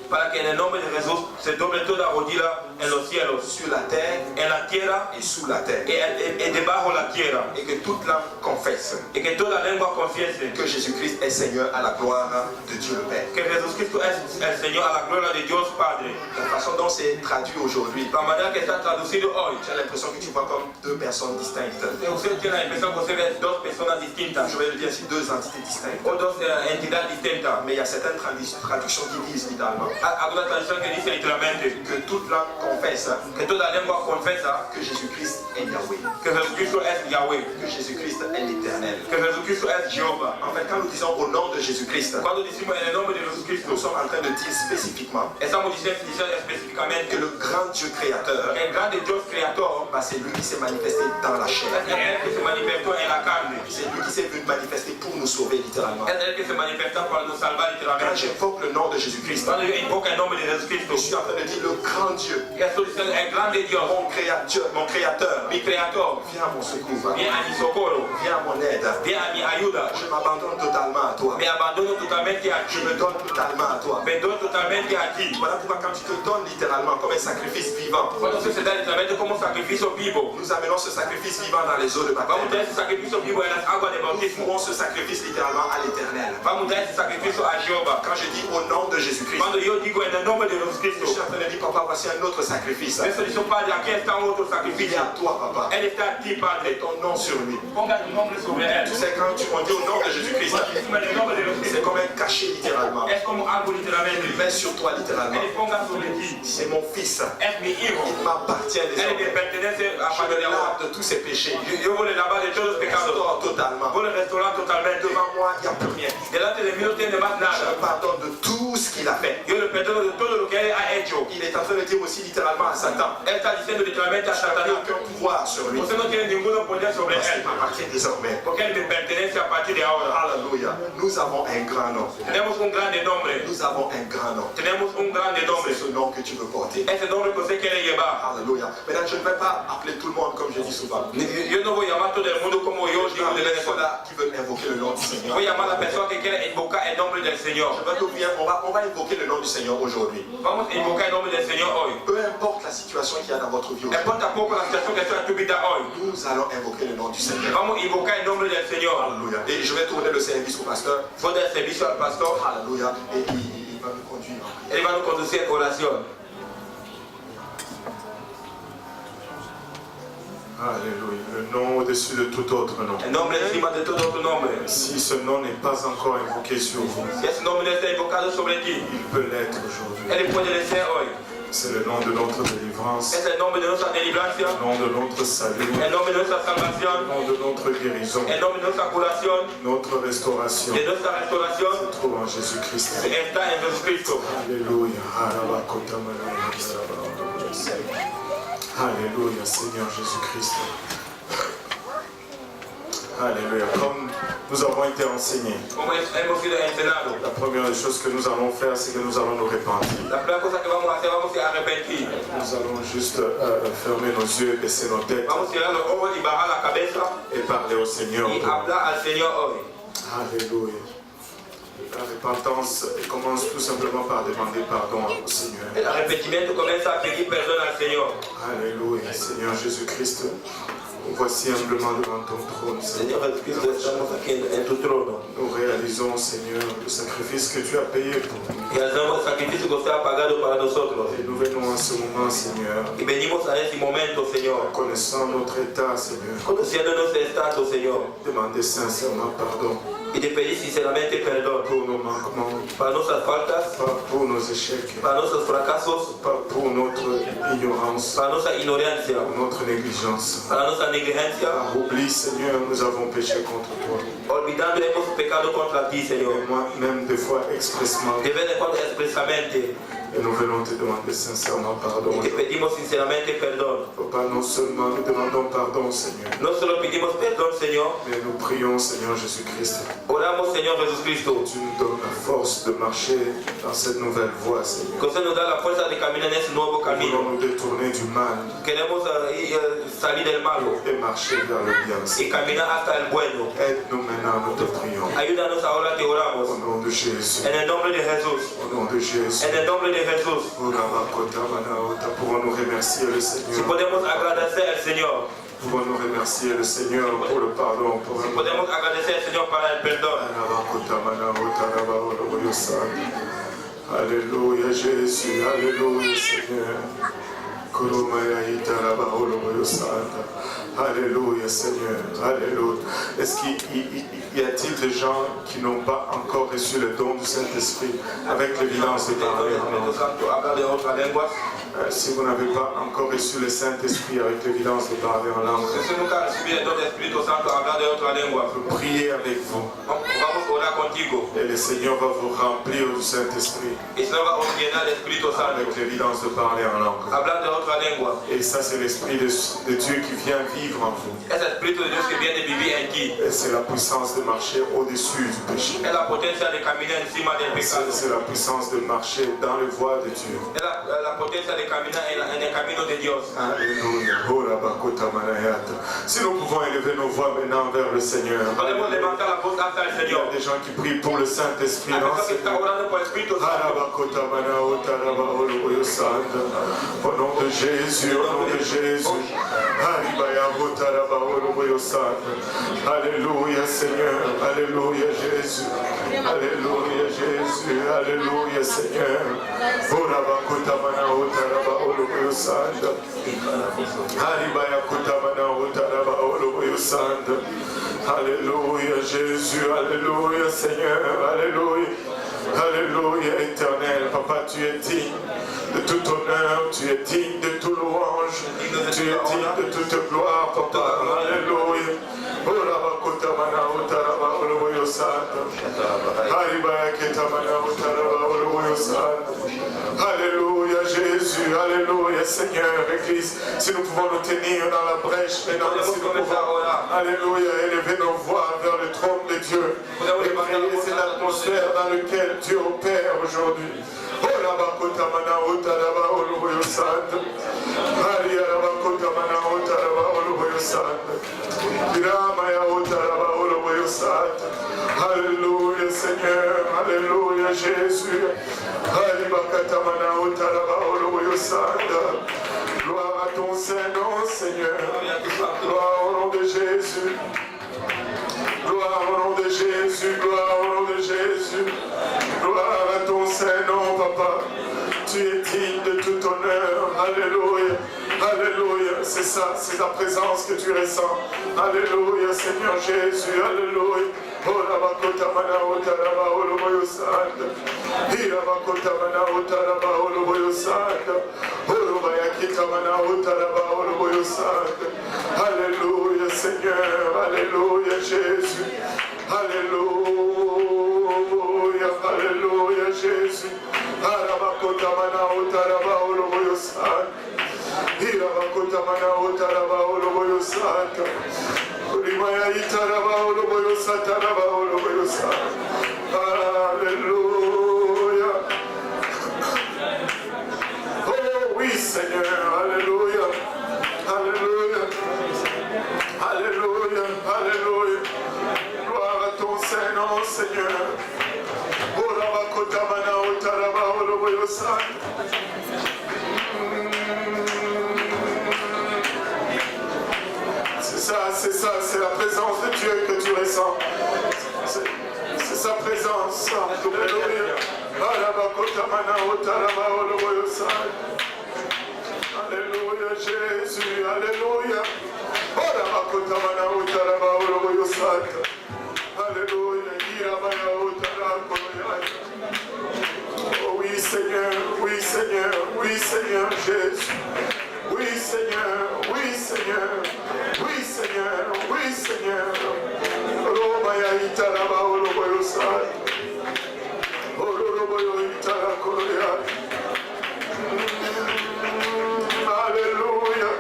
Para que en el nombre de Jesús se doble toda rodilla en los cielos, sur la terre en la tierra et sous la terre. y debajo de la tierra. Et que toute langue confesse Y que toda lengua confiese que Jésus-Christ est Seigneur à la gloire de Dieu le Père. que Jesucristo es el Señor a la gloria de Dios Padre. La façon dont c'est traduit aujourd'hui, La manera que está traducido hoy, tu as l'impression que tu vois comme deux personnes distinctes. usted tiene la impresión que usted ve dos personas distintas Je vais le dire ainsi, deux entités distinctes. o dos entidades distintas. Mais il y a certaines traductions qui disent littéralement Alguna traducción que dice literalmente que toute langue confesse que toda lengua confiesa que Jésus-Christ est Yahweh, que Jesucristo es Yahweh, que Jésus-Christ est l'Éternel. que Jesucristo es Jehová. En fait, quand nous disons au nom de Jésus-Christ, Cuando decimos en el nombre de nous Jesucristo, sommes en train de dire spécifiquement estamos diciendo específicamente que le grand Dieu créateur, que el grande Dios creador c'est lui qui s'est manifesté dans la chair. es el que se manifestó en la carne, C'est lui qui s'est venu manifester pour nous sauver littéralement. es el que se manifestó para nos salvar Quand literalmente. j'invoque le nom de Jésus-Christ, Cuando yo invoco el nombre de Jesucristo, je suis en train de dire le grand Dieu, estoy diciendo el grande Dios, mon créateur, mi creador, viens à mon secours, viene a mi socorro, viens à mon aide. viene a mi ayuda, Je m'abandonne totalement à toi. me abandono totalmente a Je ti, me donne totalement à toi. me doy totalmente a ti. Voilà pourquoi quand tu te donnes littéralement comme un sacrifice vivant, Cuando se da literalmente como sacrificio vivo, nous amenons ce sacrifice vivant dans les eaux de vamos a baptême. dar ese sacrificio vivo en las aguas de Nous bautismo, ferons ce sacrifice littéralement à l'éternel. vamos a dar ese sacrificio a Jehová. Quand je dis au nom de Jésus-Christ, Cuando yo digo en el nombre de je Jesucristo, suis en train de dire, papa, voici un autre sacrifice. eso dice, Padre, aquí está otro Il est sacrificio. à toi, papa. Él está a ti, Padre. Ton nom sur lui. Ponga tu nombre sobre él. Tu sais, quand on dit au nom de Jésus-Christ, Encima del nombre de c'est Jesucristo. comme un cachet littéralement. Es como algo literalmente. Il met sur toi littéralement. Él ponga sobre ti. C'est mon fils. Es mi hijo. Il m'appartient Él me désormais. pertenece a Je Padre me de amor. lave de tous ses péchés. Yo voy a lavar de todos los pecados. Restaure totalement. Voy a restaurar totalmente. Devant moi, il n'y a plus rien. Delante de mí no tiene más Je nada. le pardonne de tout ce qu'il a fait. Yo le perdono de todo lo que él ha hecho. Il est en train de dire aussi littéralement à Satan, Él está diciendo literalmente a tu n'as Satanás, aucun pouvoir sur lui. usted m'appartient désormais. Alléluia. Alléluia. Nous avons un grand nom. Nous avons un grand nom. C'est ce nom que tu veux porter. Alléluia. Maintenant, je ne vais pas appeler tout le monde comme je dis souvent. Ceux-là qui veulent invoquer le nom du Seigneur. On va invoquer le nom du Seigneur aujourd'hui. Peu importe la situation qu'il y a dans votre vie aujourd'hui, nous allons invoquer le nom du Seigneur. Alléluia. Et je vais tourner le service au pasteur. Alléluia. Et il va nous conduire. Il va nous conduire en oración. Alléluia. Le nom au-dessus de tout autre nom. El nombre encima de todo otro nombre. Si ce nom n'est pas encore invoqué sur vous, Si ese nombre no está invocado sobre ti, il peut l'être aujourd'hui. Él puede ser hoy. C'est le nom de notre délivrance, Es el nombre de nuestra delivencia, le nom de notre salut, el nombre de nuestra le salvación, nom de notre guérison, el nombre de nuestra curación, notre restauration. de nuestra restauración. Se trouve en Jésus-Christ. Está en Jesucristo. Alléluia. Alléluia, Seigneur Jésus-Christ. Alléluia. Comme nous avons été enseignés, Como hemos sido enseñados, la première des choses que nous allons faire, c'est que nous allons nous repentir. la primera cosa que vamos a hacer, vamos a arrepentir. Nous allons juste fermer nos yeux, baisser nos têtes Vamos a cerrar los ojos y bajar la cabeza et parler au Seigneur. y hablar al Señor hoy. Alléluia. La repentance commence tout simplement par demander pardon au Seigneur. El arrepentimiento comienza a pedir perdón al Señor. Alléluia. Seigneur Jésus-Christ, voici humblement devant ton trône, Seigneur. Señor Jesucristo, estamos aquí en tu trono. Nous réalisons, Seigneur, le sacrifice que tu as payé pour nous. Y hacemos el sacrificio que usted ha pagado para nosotros. Et nous venons en ce moment, Seigneur, Y venimos a ese momento, Señor, connaissant notre état, Seigneur, conociendo nuestro estado, Señor, demander sincèrement pardon y de pedir sinceramente perdón pour nos manquements, para nuestras faltas, pas pour nos échecs, para nuestros fracasos, pas pour notre ignorance, para nuestra ignorancia, pour notre négligence. para nuestra negligencia. Par oubli, Seigneur, nous avons péché contre toi. Olvidando hemos pecado contra ti, Señor. Et moi, même des fois expressement, De vez en cuando expresamente. et nous venons te demander sincèrement pardon. Y te pedimos sinceramente perdón. Papa, non seulement nous demandons pardon, Seigneur, No solo pedimos perdón, Señor. mais nous prions, Seigneur Jésus-Christ. Oramos, Señor Jesucristo. Tu nous donnes la force de marcher dans cette nouvelle voie, Seigneur. Que usted nos da la fuerza de caminar en ese nuevo Nous voulons camino. nous détourner du mal Queremos salir del malo et marcher vers le bien. y caminar hasta el bueno. Aide-nous maintenant, nous te prions. Ayúdanos ahora que Au oramos. nom de Jésus. En el nombre de Jesús. Au nom de Jésus. En el nombre de Jesús. Pouvons-nous remercier le Si Seigneur. podemos agradecer al Señor. Pouvons-nous remercier le Seigneur pour le pardon. Pour Si podemos agradecer al Señor para el perdón. Alléluia Jésus, Alléluia Seigneur. Alléluia Seigneur, Alléluia. Est-ce qu'il y a-t-il des gens qui n'ont pas encore reçu le don du Saint-Esprit avec l'évidence de parler en langue? Si vous n'avez pas encore reçu le Saint-Esprit avec l'évidence de parler en langue, priez avec vous. Et le Seigneur va vous remplir du Saint-Esprit avec l'évidence de parler en langue. Et ça, c'est l'Esprit de Dieu qui vient vivre en vous. Et c'est la puissance de marcher au-dessus du péché. C'est la puissance de marcher dans les voies de Dieu. Alléluia. Si nous pouvons élever nos voix maintenant vers le Seigneur. Il y a des gens qui prient pour le Saint-Esprit. Au nom de Jésus, au nom de Jésus. Alléluia Seigneur, Alléluia Jésus, Alléluia Jésus, Alléluia Seigneur. Alléluia Jésus, Alléluia Seigneur, Alléluia. Alléluia éternel, Papa, tu es digne de tout honneur, tu es digne de tout louange, tu es digne de toute gloire, Papa. Alléluia. Alléluia Jésus, Alléluia Seigneur, Église, si nous pouvons nous tenir dans la brèche, maintenant, si nous pouvons, alléluia, élever nos voix vers le trône de Dieu. Et prier, c'est l'atmosphère dans laquelle Dieu opère aujourd'hui. Oh la bakota mana otaraba oluboyo santa. Hari arabakota mana otaraba oluboyo santa. Kirama ya otaraba oluboyo santa. Alléluia Seigneur, alléluia Jésus. Hari bakata mana otaraba oluboyo santa. Gloire à ton Saint-Nom Seigneur. Gloire au nom de Jésus. Gloire au nom de Jésus, gloire au nom de Jésus. Gloire à ton Saint-Nom, Papa. Tu es digne de tout honneur. Alléluia. Alléluia. C'est ça, c'est la présence que tu ressens. Alléluia, Seigneur Jésus. Alléluia. Oh la bakota mana otaraba oloboyo santa. Ira bakota mana otaraba oloboyo santa. Olobaya kita mana otaraba oloboyo santa. Alléluia, Seigneur. Alléluia, Jésus. Alléluia. Alléluia, Jésus. Arabakota mana otaraba oloboyo santa. Ira bakota mana otaraba oloboyo santa. Alléluia. Oh oui Seigneur, alléluia. Alléluia. Alléluia. Alléluia. Gloire à ton Saint-Nom, Seigneur. Oh la bakota mana otaraba oloboyo santa. C'est ça, c'est la présence de Dieu que tu ressens. C'est sa présence. Alléluia. Alléluia, Jésus. Alléluia. Oh oui, Seigneur, oui, Seigneur, oui, Seigneur, Jésus. Oui, Seigneur, oui, Seigneur, oui, Seigneur, oui, Seigneur. Romaya itaraba oloboyo sai. Oloboyo itara koroya. Alléluia,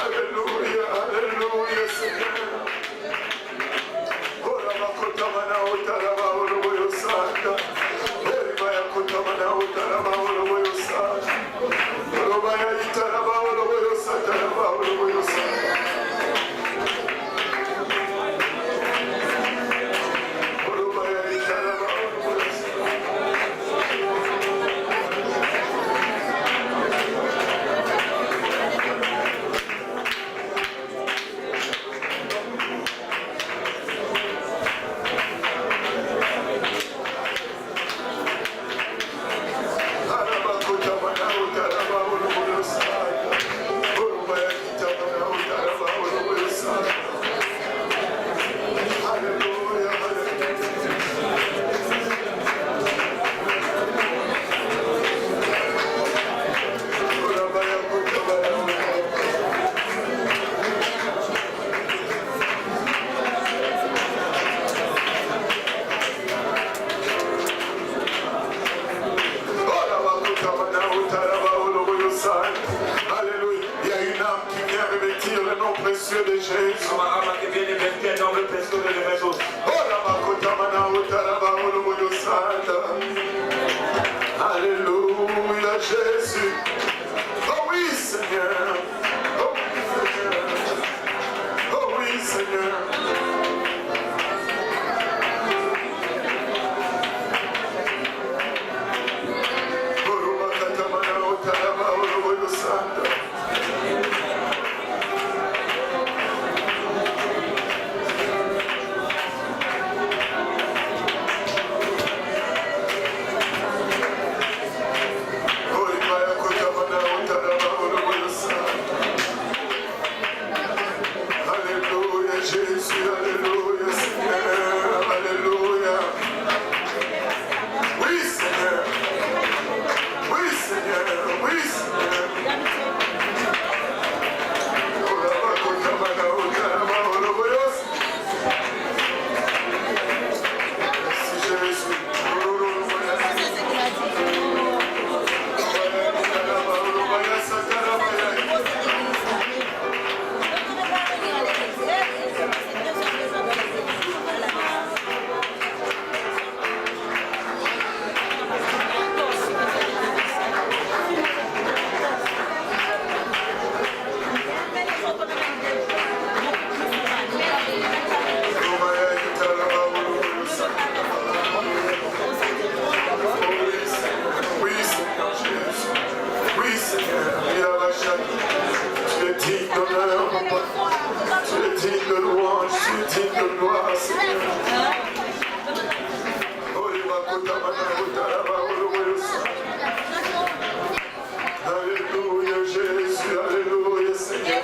alléluia, alléluia, Seigneur. Oraba kotamana otaraba oloboyo sai. Oribaya kotamana otaraba oloboyo sai. Orobaya itaraba oloboyo sai, taraba oloboyo sai. Alléluia. Il y a une âme qui vient revêtir le nom précieux de Jésus. Alléluia, Jésus. Oh oui, Seigneur. Oh oui, Seigneur. Oh oui, Seigneur. Yes, de gloire, Seigneur. Alléluia, Jésus, alléluia, Seigneur.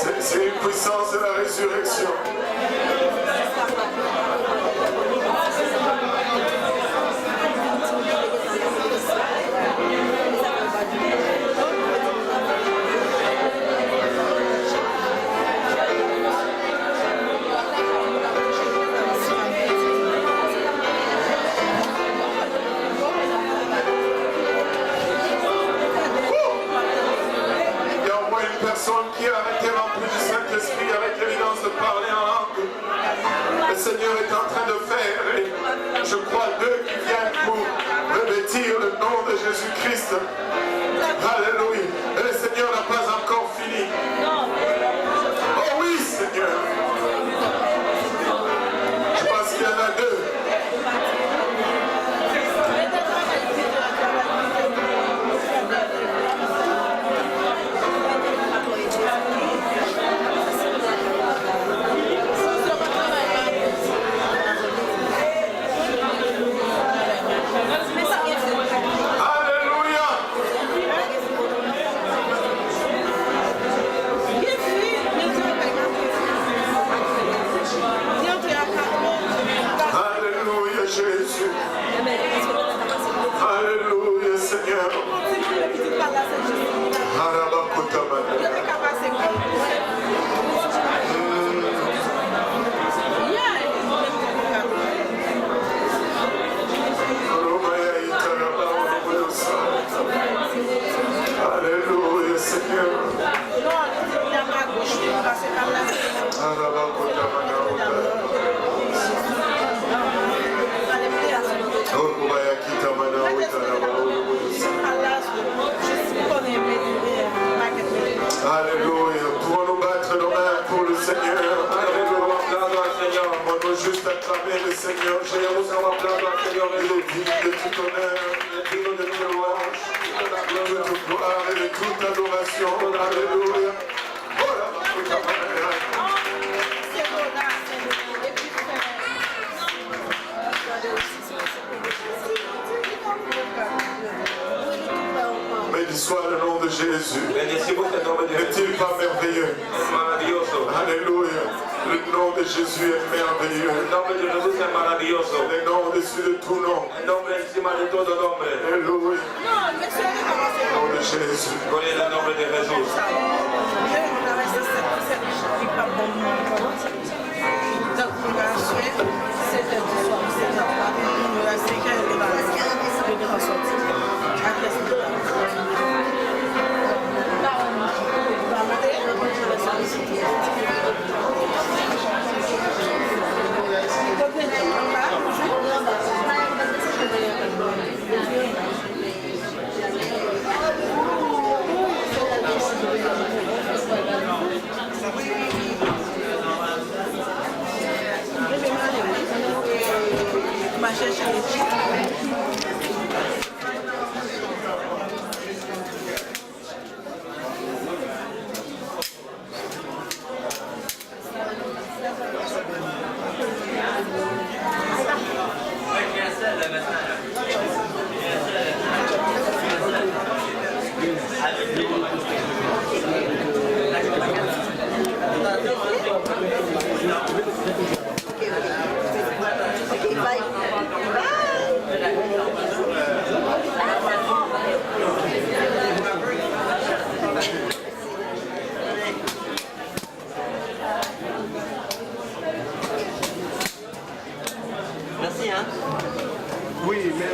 C'est une puissance de la résurrection. Qui a été rempli du Saint-Esprit avec l'évidence de parler en langue. Le Seigneur est en train de faire, et je crois, d'eux qui viennent pour revêtir le nom de Jésus-Christ. Alléluia. Et le Seigneur n'a pas encore fini. Oh oui, Seigneur. Je pense qu'il y en a deux. avons juste acclamé le Seigneur Jésus. Il est digne de tout honneur, digne de toute louange, de toute gloire et de toute adoration. Alléluia. Béni soit le nom de Jésus. N'est-il pas merveilleux? Alléluia. Le nom de Jésus est merveilleux. Le nom au-dessus de tout nom. Alléluia. Le nom de Jésus. Merci, hein? Oui, mais